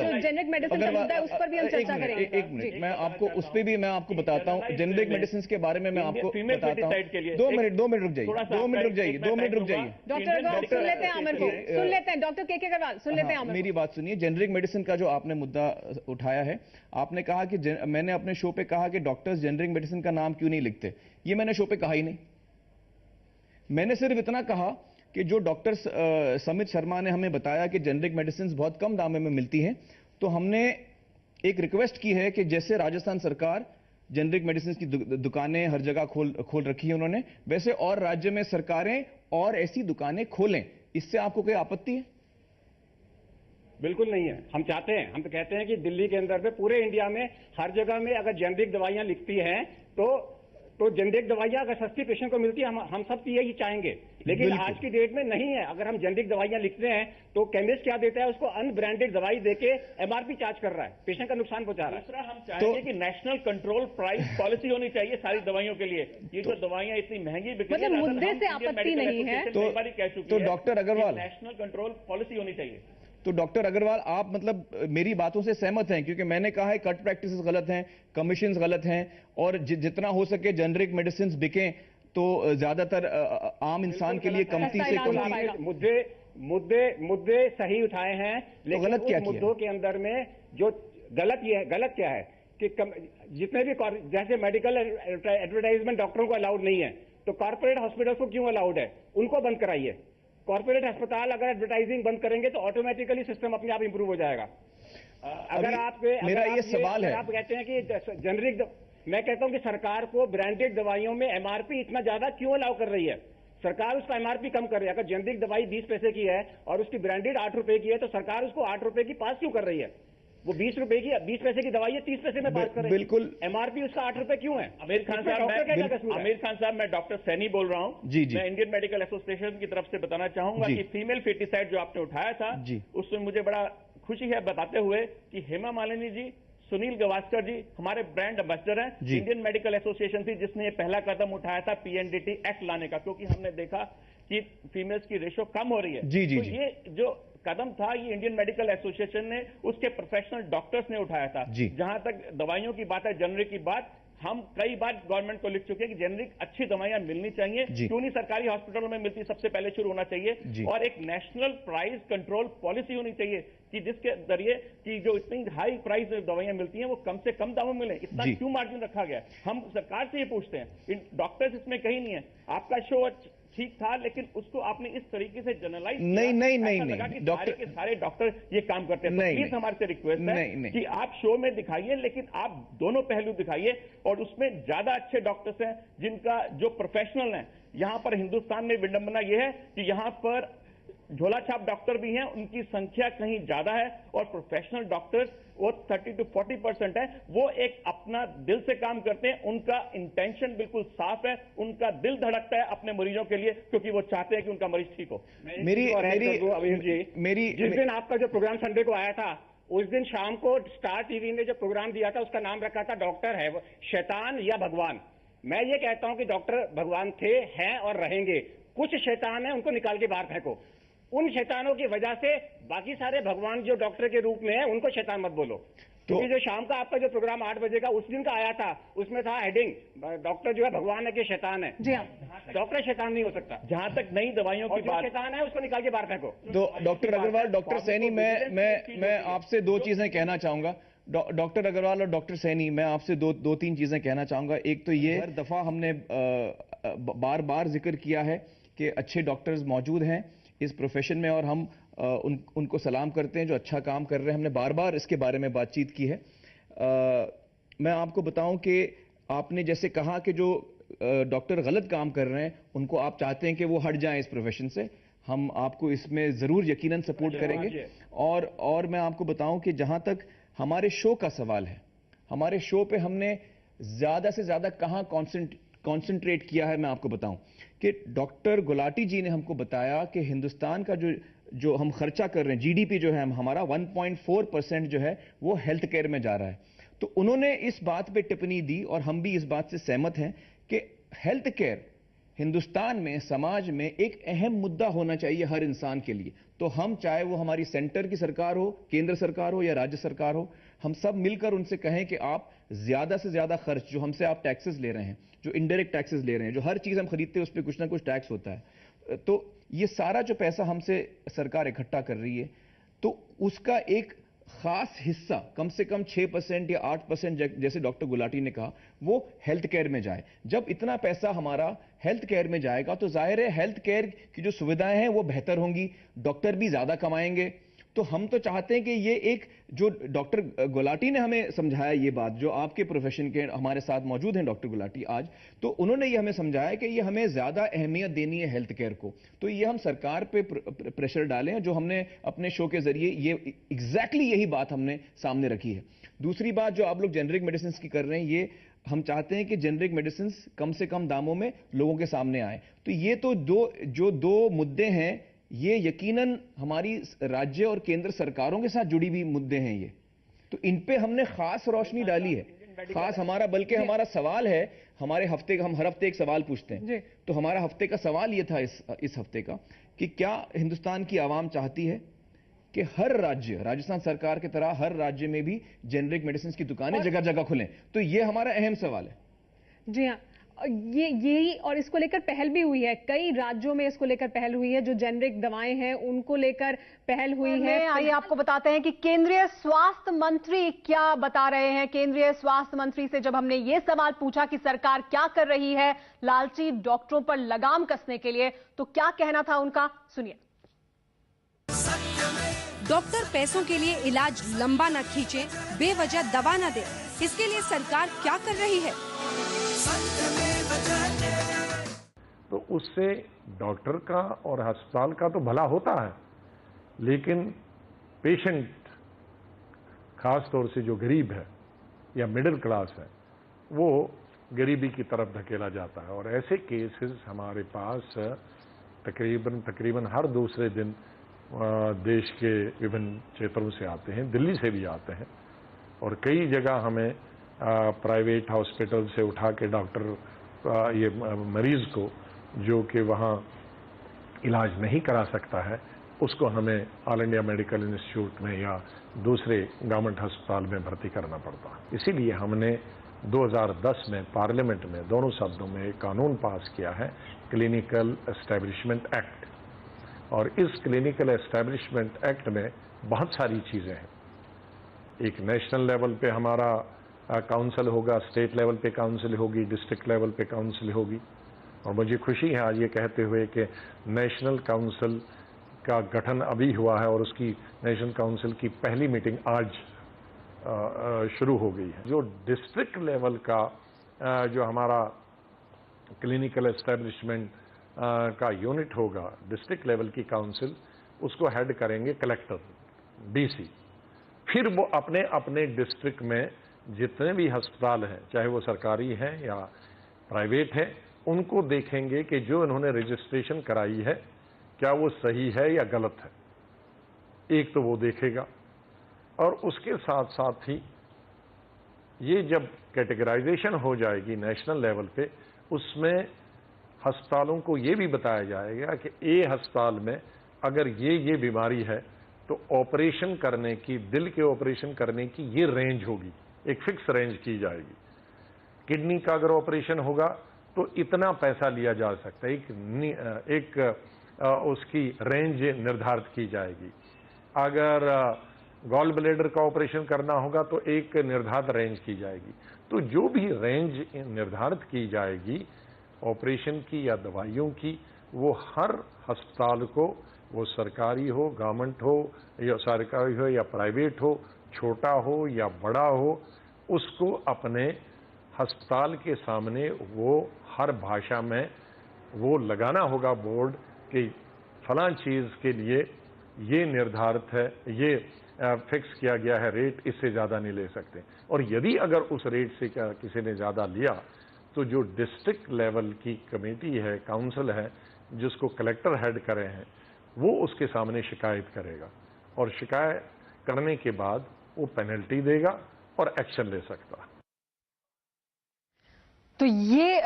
हूं। जेनरिक मेडिसिन का मुद्दा है, उस पर भी हम चर्चा करेंगे। एक मिनट, मैं आपको उस पर भी मैं आपको बताता हूं। जेनरिक मेडिसिन के बारे में मैं आपको बताता हूं। 2 मिनट रुक जाइए, 2 मिनट रुक जाइए, 2 मिनट रुक जाइए। डॉक्टर सुन लेते हैं आमिर को, सुन लेते हैं डॉक्टर के अग्रवाल, सुन लेते हैं आमिर। मेरी बात सुनिए। जेनरिक मेडिसिन का जो आपने मुद्दा उठाया है, आपने कहा कि मैंने अपने शो पे कहा कि डॉक्टर्स जेनरिक मेडिसिन का नाम क्यों नहीं लिखते। ये मैंने शो पे कहा ही नहीं। मैंने सिर्फ इतना कहा कि जो डॉक्टर समित शर्मा ने हमें बताया कि जेनरिक मेडिसिन बहुत कम दामों में मिलती हैं, तो हमने एक रिक्वेस्ट की है कि जैसे राजस्थान सरकार जेनरिक मेडिसिन की दुकानें हर जगह खोल रखी है उन्होंने, वैसे और राज्य में सरकारें और ऐसी दुकानें खोलें। इससे आपको कोई आपत्ति है? बिल्कुल नहीं है। हम चाहते हैं, हम तो कहते हैं कि दिल्ली के अंदर में पूरे इंडिया में हर जगह में अगर जेनरिक दवाइयां लिखती हैं तो जेनरिक दवाइयां अगर सस्ती पेशेंट को मिलती है, हम सब यही चाहेंगे। लेकिन आज की डेट में नहीं है। अगर हम जेनरिक दवाइयां लिखते हैं तो केमिस्ट क्या देता है, उसको अनब्रांडेड दवाई देके एमआरपी चार्ज कर रहा है, पेशेंट का नुकसान पहुंचा रहा है। दूसरा, हम चाहेंगे कि नेशनल कंट्रोल प्राइस पॉलिसी होनी चाहिए सारी दवाइयों के लिए। ये जो दवाइयां इतनी महंगी बिक रही है, मतलब मुद्दे से आपत्ति नहीं है तो doctor Agarwal, national control policy होनी चाहिए। तो डॉक्टर अग्रवाल, आप मतलब मेरी बातों से सहमत हैं? क्योंकि मैंने कहा है कट प्रैक्टिसेस गलत हैं, कमीशंस गलत हैं, और जितना हो सके जेनरिक मेडिसिन बिकें तो ज्यादातर आम इंसान के लिए कमती से कमती। मुद्दे सही उठाए हैं, लेकिन गलत क्या मुद्दों के अंदर में जो गलत क्या है कि जितने भी जैसे मेडिकल एडवर्टाइजमेंट डॉक्टरों को अलाउड नहीं है, तो कॉर्पोरेट हॉस्पिटल को क्यों अलाउड है? उनको बंद कराइए। कॉर्पोरेट अस्पताल अगर एडवर्टाइजिंग बंद करेंगे तो ऑटोमेटिकली सिस्टम अपने आप इंप्रूव हो जाएगा। अगर मेरा ये सवाल है, आप कहते हैं कि जेनरिक, मैं कहता हूं कि सरकार को ब्रांडेड दवाइयों में एमआरपी इतना ज्यादा क्यों अलाउ कर रही है? सरकार उसका एमआरपी कम कर रही है। अगर जेनरिक दवाई 20 पैसे की है और उसकी ब्रांडेड 8 रुपए की है, तो सरकार उसको 8 रुपए की पास क्यों कर रही है? वो 20 रुपए की 20 पैसे की दवाई है, 30 पैसे में पास कर रही है। बिल्कुल, एमआरपी उसका 8 रुपए क्यों है? आमिर खान साहब, मैं डॉक्टर सैनी बोल रहा हूँ। जी जी, मैं इंडियन मेडिकल एसोसिएशन की तरफ से बताना चाहूंगा कि फीमेल फेटिसाइड जो आपने उठाया था, उसमें मुझे बड़ा खुशी है बताते हुए कि हेमा मालिनी जी, सुनील गावस्कर जी हमारे ब्रांड एम्बेसडर हैं। इंडियन मेडिकल एसोसिएशन थी जिसने ये पहला कदम उठाया था पीएनडीटी एक्ट लाने का, क्योंकि हमने देखा कि फीमेल्स की रेशो कम हो रही है। तो ये जो कदम था, ये इंडियन मेडिकल एसोसिएशन ने, उसके प्रोफेशनल डॉक्टर्स ने उठाया था। जहां तक दवाइयों की बात है, जेनरिक की बात, हम कई बार गवर्नमेंट को लिख चुके हैं कि जेनरिक अच्छी दवाइयां मिलनी चाहिए। क्यों नहीं सरकारी हॉस्पिटलों में मिलती, सबसे पहले शुरू होना चाहिए। और एक नेशनल प्राइस कंट्रोल पॉलिसी होनी चाहिए कि जिसके जरिए कि जो इतनी हाई प्राइस दवाइयां मिलती हैं वो कम से कम दामों में मिले। इतना क्यों मार्जिन रखा गया? हम सरकार से ये पूछते हैं, इन डॉक्टर्स इसमें कहीं नहीं है। आपका शो ठीक था, लेकिन उसको आपने इस तरीके से जनरलाइज नहीं डॉक्टर के सारे डॉक्टर ये काम करते हैं। प्लीज हमारे से रिक्वेस्ट है कि आप शो में दिखाइए, लेकिन आप दोनों पहलू दिखाइए, और उसमें ज्यादा अच्छे डॉक्टर्स हैं जिनका जो प्रोफेशनल हैं। यहां पर हिंदुस्तान में विडंबना यह है कि यहां पर झोला छाप डॉक्टर भी हैं, उनकी संख्या कहीं ज्यादा है, और प्रोफेशनल डॉक्टर्स वो 30 to 40% है। वो एक अपना दिल से काम करते हैं, उनका इंटेंशन बिल्कुल साफ है, उनका दिल धड़कता है अपने मरीजों के लिए, क्योंकि वो चाहते हैं कि उनका मरीज ठीक हो। जिस दिन आपका जो प्रोग्राम संडे को आया था, उस दिन शाम को स्टार टीवी ने जो प्रोग्राम दिया था, उसका नाम रखा था डॉक्टर है वो शैतान या भगवान। मैं ये कहता हूं कि डॉक्टर भगवान थे, हैं और रहेंगे। कुछ शैतान है, उनको निकाल के बाहर फेंको। उन शैतानों की वजह से बाकी सारे भगवान जो डॉक्टर के रूप में है, उनको शैतान मत बोलो। क्योंकि जो शाम का आपका जो प्रोग्राम 8 बजे का उस दिन का आया था, उसमें था हेडिंग डॉक्टर जो है भगवान है कि शैतान है। जी हाँ, डॉक्टर शैतान नहीं हो सकता। जहां तक नई दवाइयों की बात, शैतान है उसको निकाल के बाहर फेंको। तो डॉक्टर अग्रवाल, डॉक्टर सैनी, मैं आपसे 2 चीजें कहना चाहूंगा। डॉक्टर अग्रवाल और डॉक्टर सैनी, मैं आपसे दो तीन चीजें कहना चाहूंगा। एक तो ये, हर दफा हमने बार बार जिक्र किया है कि अच्छे डॉक्टर्स मौजूद हैं इस प्रोफेशन में, और हम उनको सलाम करते हैं जो अच्छा काम कर रहे हैं। हमने बार बार इसके बारे में बातचीत की है। मैं आपको बताऊं कि आपने जैसे कहा कि जो डॉक्टर गलत काम कर रहे हैं, उनको आप चाहते हैं कि वो हट जाएं इस प्रोफेशन से। हम आपको इसमें ज़रूर यकीनन सपोर्ट करेंगे। और मैं आपको बताऊं कि जहां तक हमारे शो का सवाल है, हमारे शो पे हमने ज़्यादा से ज़्यादा कहाँ कॉन्सेंट्रेट किया है, मैं आपको बताऊं कि डॉक्टर गुलाटी जी ने हमको बताया कि हिंदुस्तान का जो हम खर्चा कर रहे हैं, जीडीपी जो है हमारा 1.4% जो है वो हेल्थ केयर में जा रहा है। तो उन्होंने इस बात पे टिप्पणी दी, और हम भी इस बात से सहमत हैं कि हेल्थ केयर हिंदुस्तान में, समाज में एक अहम मुद्दा होना चाहिए हर इंसान के लिए। तो हम, चाहे वो हमारी सेंटर की सरकार हो, केंद्र सरकार हो या राज्य सरकार हो, हम सब मिलकर उनसे कहें कि आप ज्यादा से ज्यादा खर्च, जो हमसे आप टैक्सेस ले रहे हैं, जो इनडायरेक्ट टैक्सेस ले रहे हैं, जो हर चीज हम खरीदते हैं उस पर कुछ ना कुछ टैक्स होता है, तो ये सारा जो पैसा हमसे सरकार इकट्ठा कर रही है, तो उसका एक खास हिस्सा, कम से कम 6% या 8% जैसे डॉक्टर गुलाटी ने कहा, वो हेल्थ केयर में जाए। जब इतना पैसा हमारा हेल्थ केयर में जाएगा तो जाहिर है हेल्थ केयर की जो सुविधाएं हैं वो बेहतर होंगी, डॉक्टर भी ज्यादा कमाएंगे। तो हम तो चाहते हैं कि ये एक, जो डॉक्टर गुलाटी ने हमें समझाया ये बात, जो आपके प्रोफेशन के हमारे साथ मौजूद हैं डॉक्टर गुलाटी आज, तो उन्होंने ये हमें समझाया कि ये हमें ज्यादा अहमियत देनी है हेल्थ केयर को। तो ये हम सरकार पे प्रेशर डालें, जो हमने अपने शो के जरिए ये एग्जैक्टली यही बात हमने सामने रखी है। दूसरी बात जो आप लोग जेनरिक मेडिसिन की कर रहे हैं, ये हम चाहते हैं कि जेनरिक मेडिसिन कम से कम दामों में लोगों के सामने आए। तो ये तो दो मुद्दे हैं, ये यकीनन हमारी राज्य और केंद्र सरकारों के साथ जुड़ी हुई मुद्दे हैं ये, तो इन पे हमने खास रोशनी डाली है। खास हमारा, बल्कि हमारा सवाल है, हमारे हफ्ते का, हम हर हफ्ते एक सवाल पूछते हैं, तो हमारा हफ्ते का सवाल ये था इस हफ्ते का कि क्या हिंदुस्तान की आवाम चाहती है कि हर राज्य, राजस्थान सरकार की तरह हर राज्य में भी जेनरिक मेडिसिन की दुकानें जगह जगह खुलें। तो ये हमारा अहम सवाल है। जी हाँ, यही, और इसको लेकर पहल भी हुई है, कई राज्यों में इसको लेकर पहल हुई है, जो जेनरिक दवाएं हैं उनको लेकर पहल हुई है। आइए आपको बताते हैं कि केंद्रीय स्वास्थ्य मंत्री क्या बता रहे हैं। केंद्रीय स्वास्थ्य मंत्री से जब हमने ये सवाल पूछा कि सरकार क्या कर रही है लालची डॉक्टरों पर लगाम कसने के लिए, तो क्या कहना था उनका, सुनिए। डॉक्टर पैसों के लिए इलाज लंबा न खींचे, बेवजह दवा न दे, इसके लिए सरकार क्या कर रही है? तो उससे डॉक्टर का और अस्पताल का तो भला होता है, लेकिन पेशेंट खास तौर से जो गरीब है या मिडिल क्लास है वो गरीबी की तरफ धकेला जाता है। और ऐसे केसेस हमारे पास तकरीबन हर दूसरे दिन देश के विभिन्न क्षेत्रों से आते हैं, दिल्ली से भी आते हैं, और कई जगह हमें प्राइवेट हॉस्पिटल से उठा के डॉक्टर ये मरीज को जो कि वहाँ इलाज नहीं करा सकता है उसको हमें ऑल इंडिया मेडिकल इंस्टीट्यूट में या दूसरे गवर्नमेंट अस्पताल में भर्ती करना पड़ता है। इसीलिए हमने 2010 में पार्लियामेंट में दोनों शब्दों में एक कानून पास किया है, क्लिनिकल एस्टेब्लिशमेंट एक्ट। और इस क्लिनिकल एस्टेब्लिशमेंट एक्ट में बहुत सारी चीज़ें हैं। एक नेशनल लेवल पे हमारा काउंसिल होगा, स्टेट लेवल पे काउंसिल होगी, डिस्ट्रिक्ट लेवल पे काउंसिल होगी। और मुझे खुशी है आज ये कहते हुए कि नेशनल काउंसिल का गठन अभी हुआ है और उसकी नेशनल काउंसिल की पहली मीटिंग आज शुरू हो गई है। जो डिस्ट्रिक्ट लेवल का जो हमारा क्लिनिकल एस्टेब्लिशमेंट का यूनिट होगा, डिस्ट्रिक्ट लेवल की काउंसिल, उसको हेड करेंगे कलेक्टर, डीसी। फिर वो अपने अपने डिस्ट्रिक्ट में जितने भी अस्पताल हैं, चाहे वो सरकारी हैं या प्राइवेट हैं, उनको देखेंगे कि जो इन्होंने रजिस्ट्रेशन कराई है क्या वो सही है या गलत है। एक तो वो देखेगा, और उसके साथ साथ ही ये जब कैटेगराइजेशन हो जाएगी नेशनल लेवल पे, उसमें अस्पतालों को ये भी बताया जाएगा कि ए अस्पताल में अगर ये बीमारी है तो ऑपरेशन करने की, दिल के ऑपरेशन करने की ये रेंज होगी, एक फिक्स रेंज की जाएगी। किडनी का अगर ऑपरेशन होगा तो इतना पैसा लिया जा सकता है, एक उसकी रेंज निर्धारित की जाएगी। अगर गॉल ब्लैडर का ऑपरेशन करना होगा तो एक निर्धारित रेंज की जाएगी। तो जो भी रेंज निर्धारित की जाएगी ऑपरेशन की या दवाइयों की, वो हर अस्पताल को, वो सरकारी हो, गवर्नमेंट हो या सरकारी हो या प्राइवेट हो, छोटा हो या बड़ा हो, उसको अपने अस्पताल के सामने वो हर भाषा में वो लगाना होगा बोर्ड कि फलां चीज़ के लिए ये निर्धारित है, ये फिक्स किया गया है रेट, इससे ज़्यादा नहीं ले सकते। और यदि अगर उस रेट से क्या किसी ने ज़्यादा लिया तो जो डिस्ट्रिक्ट लेवल की कमेटी है, काउंसिल है, जिसको कलेक्टर हेड करे हैं, वो उसके सामने शिकायत करेगा, और शिकायत करने के बाद वो पेनल्टी देगा और एक्शन ले सकता है। तो ये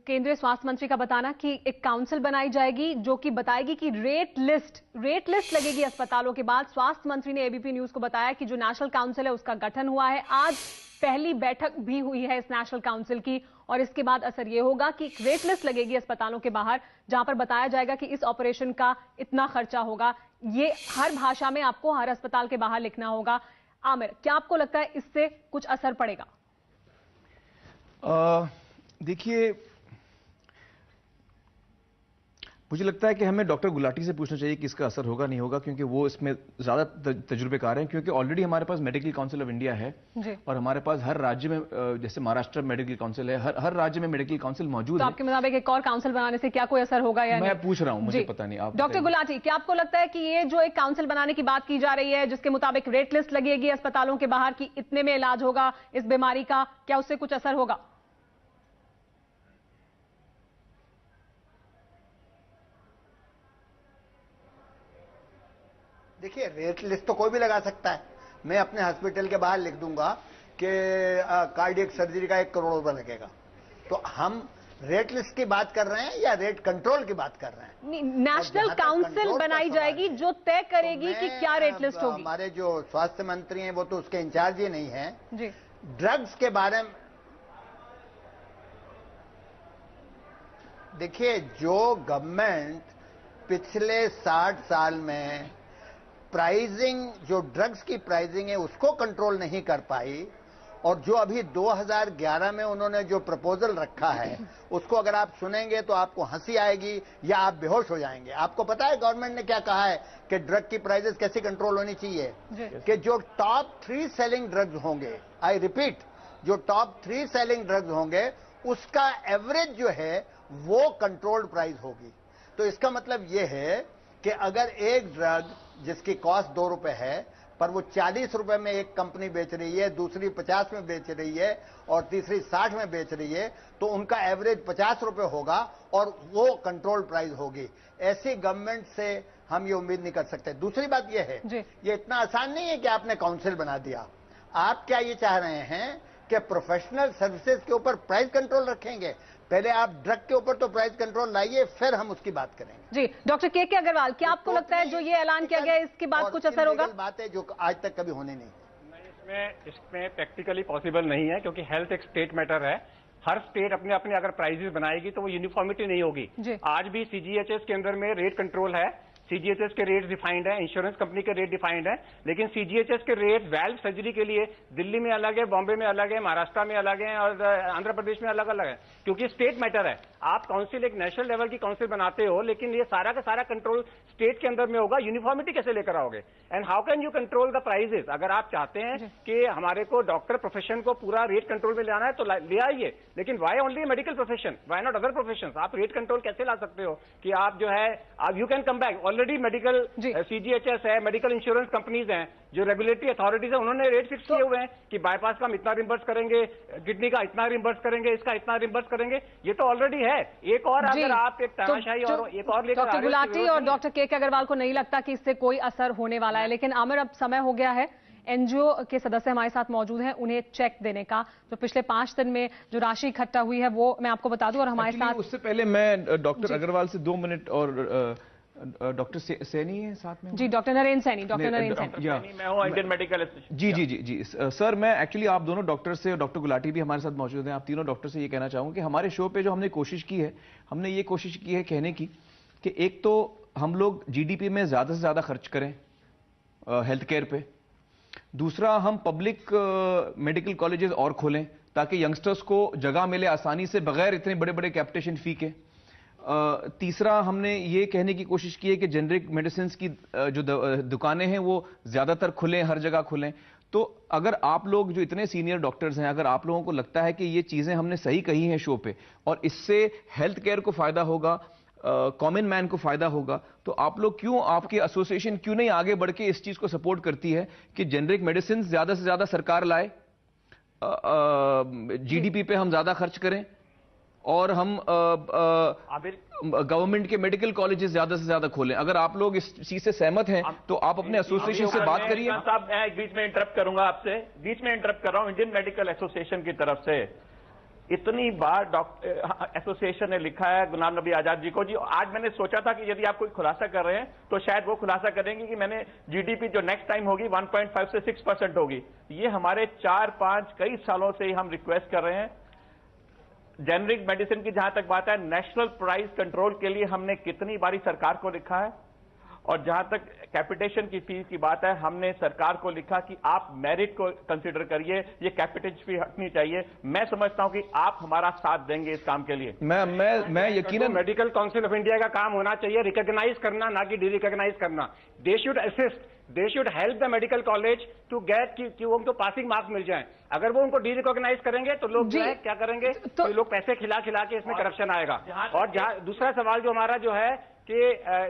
केंद्रीय स्वास्थ्य मंत्री का बताना कि एक काउंसिल बनाई जाएगी जो कि बताएगी कि रेट लिस्ट लगेगी अस्पतालों के बाद। स्वास्थ्य मंत्री ने एबीपी न्यूज को बताया कि जो नेशनल काउंसिल है उसका गठन हुआ है, आज पहली बैठक भी हुई है इस नेशनल काउंसिल की, और इसके बाद असर ये होगा कि रेट लिस्ट लगेगी अस्पतालों के बाहर, जहां पर बताया जाएगा कि इस ऑपरेशन का इतना खर्चा होगा। ये हर भाषा में आपको हर अस्पताल के बाहर लिखना होगा। आमिर, क्या आपको लगता है इससे कुछ असर पड़ेगा? देखिए, मुझे लगता है कि हमें डॉक्टर गुलाटी से पूछना चाहिए कि इसका असर होगा नहीं होगा, क्योंकि वो इसमें ज्यादा तजुर्बेकार हैं। क्योंकि ऑलरेडी हमारे पास मेडिकल काउंसिल ऑफ इंडिया है और हमारे पास हर राज्य में, जैसे महाराष्ट्र मेडिकल काउंसिल है, हर राज्य में मेडिकल काउंसिल मौजूद है। आपके मुताबिक एक और काउंसिल बनाने से क्या कोई असर होगा या नहीं? मैं पूछ रहा हूं, मुझे पता नहीं। आप डॉक्टर गुलाटी, क्या आपको लगता है कि ये जो एक काउंसिल बनाने की बात की जा रही है, जिसके मुताबिक रेट लिस्ट लगेगी अस्पतालों के बाहर की इतने में इलाज होगा इस बीमारी का, क्या उससे कुछ असर होगा? देखिए, रेट लिस्ट तो कोई भी लगा सकता है। मैं अपने हॉस्पिटल के बाहर लिख दूंगा कि कार्डियक सर्जरी का 1 करोड़ रुपए लगेगा। तो हम रेट लिस्ट की बात कर रहे हैं या रेट कंट्रोल की बात कर रहे हैं? नेशनल काउंसिल बनाई जाएगी जो तय करेगी कि क्या रेट लिस्ट होगी। हमारे जो स्वास्थ्य मंत्री हैं वो तो उसके इंचार्ज ही नहीं है जी। ड्रग्स के बारे में देखिए, जो गवर्नमेंट पिछले 60 साल में प्राइसिंग, जो ड्रग्स की प्राइसिंग है उसको कंट्रोल नहीं कर पाई, और जो अभी 2011 में उन्होंने जो प्रपोजल रखा है उसको अगर आप सुनेंगे तो आपको हंसी आएगी या आप बेहोश हो जाएंगे। आपको पता है गवर्नमेंट ने क्या कहा है कि ड्रग की प्राइसेस कैसे कंट्रोल होनी चाहिए? कि जो टॉप 3 सेलिंग ड्रग्स होंगे, आई रिपीट, जो टॉप 3 सेलिंग ड्रग्स होंगे उसका एवरेज जो है वो कंट्रोल्ड प्राइस होगी। तो इसका मतलब ये है कि अगर एक ड्रग जिसकी कॉस्ट 2 रुपए है पर वो 40 रुपए में एक कंपनी बेच रही है, दूसरी 50 में बेच रही है और तीसरी 60 में बेच रही है, तो उनका एवरेज 50 रुपए होगा और वो कंट्रोल प्राइस होगी। ऐसी गवर्नमेंट से हम ये उम्मीद नहीं कर सकते। दूसरी बात ये है, ये इतना आसान नहीं है कि आपने काउंसिल बना दिया। आप क्या ये चाह रहे हैं कि प्रोफेशनल सर्विसेज के ऊपर प्राइस कंट्रोल रखेंगे? पहले आप ड्रग के ऊपर तो प्राइस कंट्रोल लाइए, फिर हम उसकी बात करेंगे। जी, डॉक्टर के अग्रवाल, क्या आपको लगता है जो ये ऐलान किया गया है इसके बाद कुछ असर होगा? बात है जो आज तक कभी होने नहीं। इसमें प्रैक्टिकली पॉसिबल नहीं है, क्योंकि हेल्थ एक स्टेट मैटर है। हर स्टेट अपने अपने अगर प्राइजेस बनाएगी तो वो यूनिफॉर्मिटी नहीं होगी। आज भी सीजीएचएस के अंदर में रेट कंट्रोल है, सीजीएचएस के रेट डिफाइंड है, इंश्योरेंस कंपनी के रेट डिफाइंड है, लेकिन सीजीएचएस के रेट वैल्व सर्जरी के लिए दिल्ली में अलग है, बॉम्बे में अलग है, महाराष्ट्र में अलग है और आंध्र प्रदेश में अलग अलग है, क्योंकि स्टेट मैटर है। आप काउंसिल एक नेशनल लेवल की काउंसिल बनाते हो, लेकिन ये सारा का सारा कंट्रोल स्टेट के अंदर में होगा। यूनिफॉर्मिटी कैसे लेकर आओगे? And how can you control the prices? अगर आप चाहते हैं कि हमारे को डॉक्टर प्रोफेशन को पूरा रेट कंट्रोल में लाना है तो ले आइए, लेकिन why only medical profession, why not other profession? आप रेट कंट्रोल कैसे ला सकते हो कि आप जो है आप you can come back. Already medical CGHS है, मेडिकल इंश्योरेंस कंपनीज हैं, जो रेगुलेटरी अथॉरिटीज है, उन्होंने रेट फिक्स किए हुए हैं कि बाईपास का हम इतना रिम्बर्स करेंगे, किडनी का इतना रिम्बर्स करेंगे, इसका इतना रिम्बर्स करेंगे। ये तो ऑलरेडी है। एक और अगर आप एक तानाशाही और एक और लेकर डॉक्टर गुलाटी और डॉक्टर के अग्रवाल को नहीं लगता कि इससे कोई असर होने वाला है, लेकिन आमिर अब समय हो गया है। एनजीओ के सदस्य हमारे साथ मौजूद हैं, उन्हें चेक देने का जो पिछले 5 दिन में जो राशि इकट्ठा हुई है वो मैं आपको बता दूं। और हमारे साथ उससे पहले मैं डॉक्टर अग्रवाल से 2 मिनट और डॉक्टर सैनी है साथ में। जी, डॉक्टर नरेंद्र सैनी। डॉक्टर नरेंद्र सैनी, मैं हूं इंडियन मेडिकल एसोसिएशन। जी सर, मैं एक्चुअली आप दोनों डॉक्टर से, डॉक्टर गुलाटी भी हमारे साथ मौजूद हैं, आप तीनों डॉक्टर से ये कहना चाहूंगा कि हमारे शो पे जो हमने कोशिश की है, हमने ये कोशिश की है कहने की कि एक तो हम लोग जीडीपी में ज्यादा से ज्यादा खर्च करें हेल्थ केयर पे, दूसरा हम पब्लिक मेडिकल कॉलेजेस और खोलें ताकि यंगस्टर्स को जगह मिले आसानी से बगैर इतने बड़े बड़े कैपिटेशन फी के, तीसरा हमने ये कहने की कोशिश की है कि जेनरिक मेडिसिन की जो दुकानें हैं वो ज्यादातर खुलें, हर जगह खुलें। तो अगर आप लोग जो इतने सीनियर डॉक्टर्स हैं, अगर आप लोगों को लगता है कि ये चीजें हमने सही कही हैं शो पे और इससे हेल्थ केयर को फायदा होगा, कॉमन मैन को फायदा होगा, तो आप लोग क्यों, आपकी एसोसिएशन क्यों नहीं आगे बढ़ के इस चीज को सपोर्ट करती है कि जेनरिक मेडिसिन ज्यादा से ज्यादा सरकार लाए, जीडीपी पे हम ज्यादा खर्च करें और हम गवर्नमेंट के मेडिकल कॉलेजेस ज्यादा से ज्यादा खोलें। अगर आप लोग इस चीज से सहमत हैं तो आप अपने एसोसिएशन से बात करिए। साहब, मैं बीच में इंटरप्ट करूंगा, आपसे बीच में इंटरप्ट कर रहा हूं। इंडियन मेडिकल एसोसिएशन की तरफ से इतनी बार डॉक्टर एसोसिएशन ने लिखा है गुलाम नबी आजाद जी को। जी, आज मैंने सोचा था कि यदि आप कोई खुलासा कर रहे हैं तो शायद वो खुलासा करेंगे कि मैंने जीडीपी जो नेक्स्ट टाइम होगी 1.5 से 6% होगी। ये हमारे 4-5 कई सालों से ही हम रिक्वेस्ट कर रहे हैं। जेनरिक मेडिसिन की जहां तक बात है, नेशनल प्राइस कंट्रोल के लिए हमने कितनी बारी सरकार को लिखा है, और जहां तक कैपिटेशन की फीस की बात है, हमने सरकार को लिखा कि आप मेरिट को कंसीडर करिए, ये कैपिटेशन फी हटनी चाहिए। मैं समझता हूं कि आप हमारा साथ देंगे इस काम के लिए। मैं यकीनन मेडिकल काउंसिल ऑफ इंडिया का काम होना चाहिए रिकॉग्नाइज करना, ना कि डिरिकॉग्नाइज करना। They should assist, they should help the medical college to get कि उनको पासिंग मार्क्स मिल जाएं। अगर वो उनको डिरिकॉग्नाइज करेंगे तो लोग जो है क्या करेंगे, तो लोग पैसे खिला खिला के इसमें करप्शन आएगा। और दूसरा सवाल जो हमारा जो है कि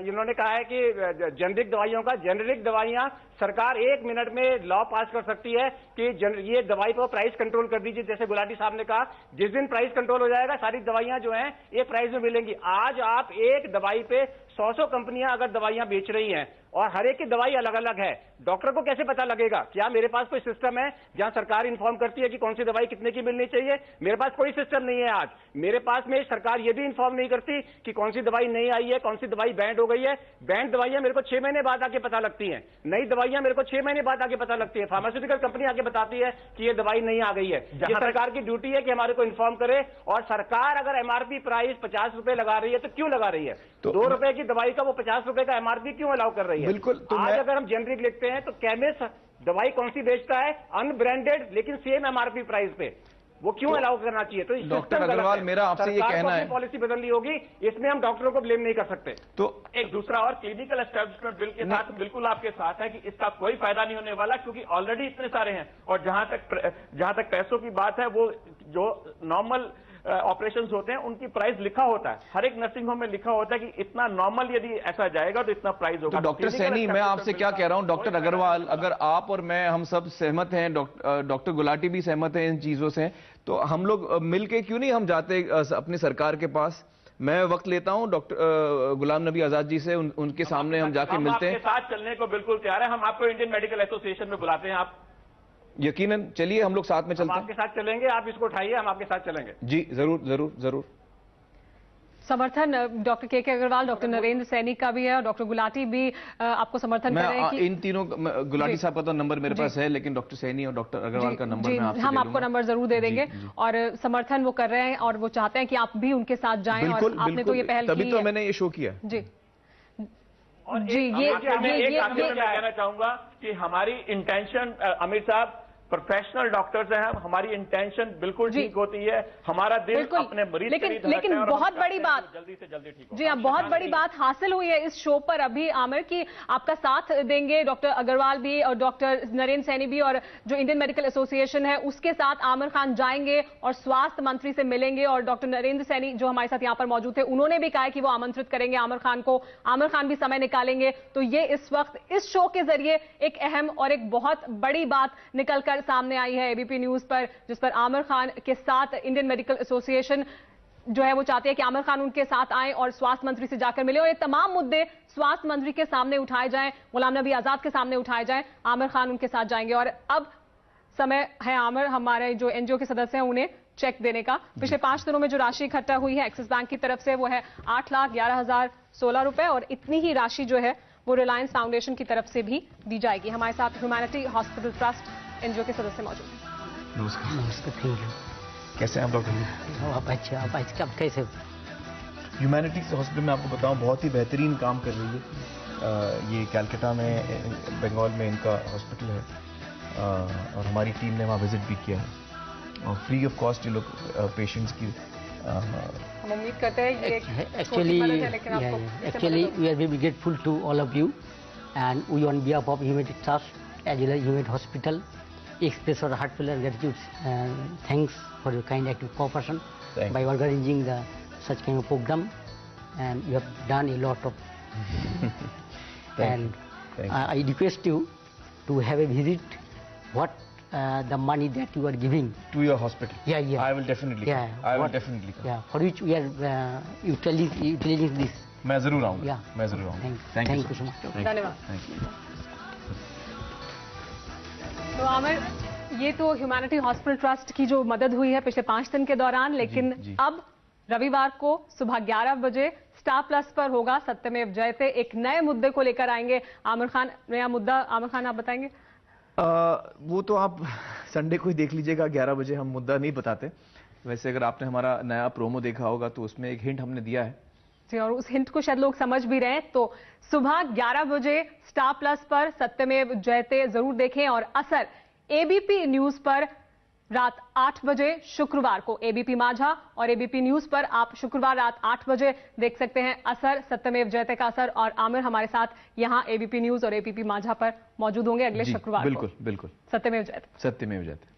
इन्होंने कहा है कि जेनरिक दवाइयों का, जेनरिक दवाइयां सरकार 1 मिनट में लॉ पास कर सकती है कि ये दवाई पर प्राइस कंट्रोल कर दीजिए। जैसे गुलाटी साहब ने कहा, जिस दिन प्राइस कंट्रोल हो जाएगा सारी दवाइयां जो हैं ये प्राइस में मिलेंगी। आज आप एक दवाई पे 100 कंपनियां अगर दवाइयां बेच रही हैं और हर एक की दवाई अलग अलग है, डॉक्टर को कैसे पता लगेगा? क्या मेरे पास कोई सिस्टम है जहां सरकार इन्फॉर्म करती है कि कौन सी दवाई कितने की मिलनी चाहिए? मेरे पास कोई सिस्टम नहीं है। आज मेरे पास में सरकार ये भी इन्फॉर्म नहीं करती कि कौन सी दवाई नहीं आई है, कौन सी दवाई बैंड हो गई है। बैंड दवाइयां मेरे को 6 महीने बाद आके पता लगती हैं, नई दवाइयां मेरे को 6 महीने बाद आके पता लगती है। फार्मास्यूटिकल कंपनी आके बताती है कि ये दवाई नहीं आ गई है। ये सरकार की ड्यूटी है कि हमारे को इन्फॉर्म करे। और सरकार अगर एमआरपी प्राइस 50 रुपए लगा रही है तो क्यों लगा रही है? तो 2 रुपए की दवाई का वो 50 रुपए का एमआरपी क्यों अलाउ कर रही है? बिल्कुल। तो आज अगर हम जेनरिक लिखते हैं तो केमिस्ट दवाई कौन सी बेचता है? अनब्रांडेड, लेकिन सेम एमआरपी प्राइस पे, वो क्यों अलाउ करना चाहिए? तो डॉक्टर अग्रवाल, मेरा आपसे ये कहना है, पॉलिसी बदलनी होगी, इसमें हम डॉक्टरों को ब्लेम नहीं कर सकते। तो एक दूसरा और क्लिनिकल एस्टेब्लिशमेंट बिल के साथ बिल्कुल आपके साथ है कि इसका कोई फायदा नहीं होने वाला, क्योंकि ऑलरेडी इतने सारे हैं। और जहां तक पैसों की बात है, वो जो नॉर्मल ऑपरेशंस होते हैं उनकी प्राइस लिखा होता है, हर एक नर्सिंग होम में लिखा होता है कि इतना नॉर्मल यदि ऐसा जाएगा तो इतना प्राइस होगा। तो डॉक्टर सैनी, मैं आपसे क्या कह रहा हूं, डॉक्टर अग्रवाल, अगर आप और मैं हम सब सहमत हैं, डॉक्टर गुलाटी भी सहमत हैं इन चीजों से, तो हम लोग मिलके क्यों नहीं हम जाते अपनी सरकार के पास? मैं वक्त लेता हूं डॉक्टर गुलाम नबी आजाद जी से, उनके सामने हम जाके मिलते हैं। आपके साथ चलने को बिल्कुल तैयार है, हम आपको इंडियन मेडिकल एसोसिएशन में बुलाते हैं, आप यकीनन चलिए, हम लोग साथ में चलते हैं। आपके साथ चलेंगे, आप इसको उठाइए, हम आपके साथ चलेंगे। जी जरूर जरूर जरूर। समर्थन डॉक्टर के अग्रवाल, डॉक्टर नरेंद्र सैनी का भी है और डॉक्टर गुलाटी भी आपको समर्थन कर रहे हैं कि इन तीनों, गुलाटी साहब का तो नंबर मेरे पास है, लेकिन डॉक्टर सैनी और डॉक्टर अग्रवाल का नंबर मैं आपसे हम आपको नंबर जरूर दे देंगे। और समर्थन वो कर रहे हैं और वो चाहते हैं कि आप भी उनके साथ जाएं, और आपने तो ये पहल की है, तभी तो मैंने ये शो किया। जी जी, ये कहना चाहूंगा कि हमारी इंटेंशन, अमित साहब प्रोफेशनल डॉक्टर्स हैं, हमारी इंटेंशन बिल्कुल ठीक होती है, हमारा दिल अपने मरीज लेकिन बहुत बड़ी बात, जल्दी से जल्दी ठीक हो। जी हाँ, बहुत बड़ी बात हासिल हुई है इस शो पर अभी आमिर, की आपका साथ देंगे डॉक्टर अग्रवाल भी और डॉक्टर नरेंद्र सैनी भी, और जो इंडियन मेडिकल एसोसिएशन है उसके साथ आमिर खान जाएंगे और स्वास्थ्य मंत्री से मिलेंगे। और डॉक्टर नरेंद्र सैनी जो हमारे साथ यहाँ पर मौजूद थे, उन्होंने भी कहा कि वो आमंत्रित करेंगे आमिर खान को, आमिर खान भी समय निकालेंगे। तो ये इस वक्त इस शो के जरिए एक अहम और एक बहुत बड़ी बात निकलकर सामने आई है एबीपी न्यूज पर, जिस पर आमिर खान के साथ इंडियन मेडिकल एसोसिएशन जो है वो चाहते हैं कि आमिर खान उनके साथ आए और स्वास्थ्य मंत्री से जाकर मिले और ये तमाम मुद्दे स्वास्थ्य मंत्री के सामने उठाए जाएं, गुलाम नबी आजाद के सामने उठाए जाएं। आमिर खान उनके साथ जाएंगे और अब समय है आमिर, हमारे जो एनजीओ के सदस्य हैं उन्हें चेक देने का। पिछले 5 दिनों में जो राशि इकट्ठा हुई है एक्सिस बैंक की तरफ से वो है 8,11,016 रुपए, और इतनी ही राशि जो है वो रिलायंस फाउंडेशन की तरफ से भी दी जाएगी। हमारे साथ ह्यूमैनिटी हॉस्पिटल ट्रस्ट एनजीओ के सदस्य मौजूद हैं। नमस्कार। नमस्कार, थैंक यू। कैसे हैं आप डॉक्टर? आप अच्छे, आप कैसे? ह्यूमैनिटी हॉस्पिटल में आपको बताऊं बहुत ही बेहतरीन काम कर रही है। ये कैलकाटा में, बंगाल में इनका हॉस्पिटल है, और हमारी टीम ने वहाँ विजिट भी किया है और फ्री ऑफ कॉस्ट ये लोग पेशेंट्स की हम उम्मीद करते हैं ये actually we are very grateful to all of you and we on behalf of humanity trust as well as humanity hospital express our heartfelt gratitude and thanks for your kind active cooperation by organizing the such kind of program, and you have done a lot of and I request you to have a visit what the money that you are giving to your hospital. Yeah, I will definitely I will definitely come. For which we are utilizing this. मैं जरूर आऊंगा। मैं जरूर आऊंगा। Thank you so much. धन्यवाद। तो आमिर, ये तो ह्यूमैनिटी हॉस्पिटल ट्रस्ट की जो मदद हुई है पिछले 5 दिन के दौरान, लेकिन अब रविवार को सुबह 11 बजे स्टार प्लस पर होगा सत्यमेव जयते, एक नए मुद्दे को लेकर आएंगे आमिर खान। नया मुद्दा आमिर खान आप बताएंगे? वो तो आप संडे को ही देख लीजिएगा, 11 बजे हम मुद्दा नहीं बताते। वैसे अगर आपने हमारा नया प्रोमो देखा होगा तो उसमें एक हिंट हमने दिया है जी, और उस हिंट को शायद लोग समझ भी रहे हैं। तो सुबह 11 बजे स्टार प्लस पर सत्यमेव जयते जरूर देखें, और असर एबीपी न्यूज पर रात 8 बजे शुक्रवार को, एबीपी माझा और एबीपी न्यूज पर आप शुक्रवार रात 8 बजे देख सकते हैं असर, सत्यमेव जयते का असर। और आमिर हमारे साथ यहां एबीपी न्यूज और एबीपी माझा पर मौजूद होंगे अगले शुक्रवार को। बिल्कुल बिल्कुल। सत्यमेव जयते। सत्यमेव जयते।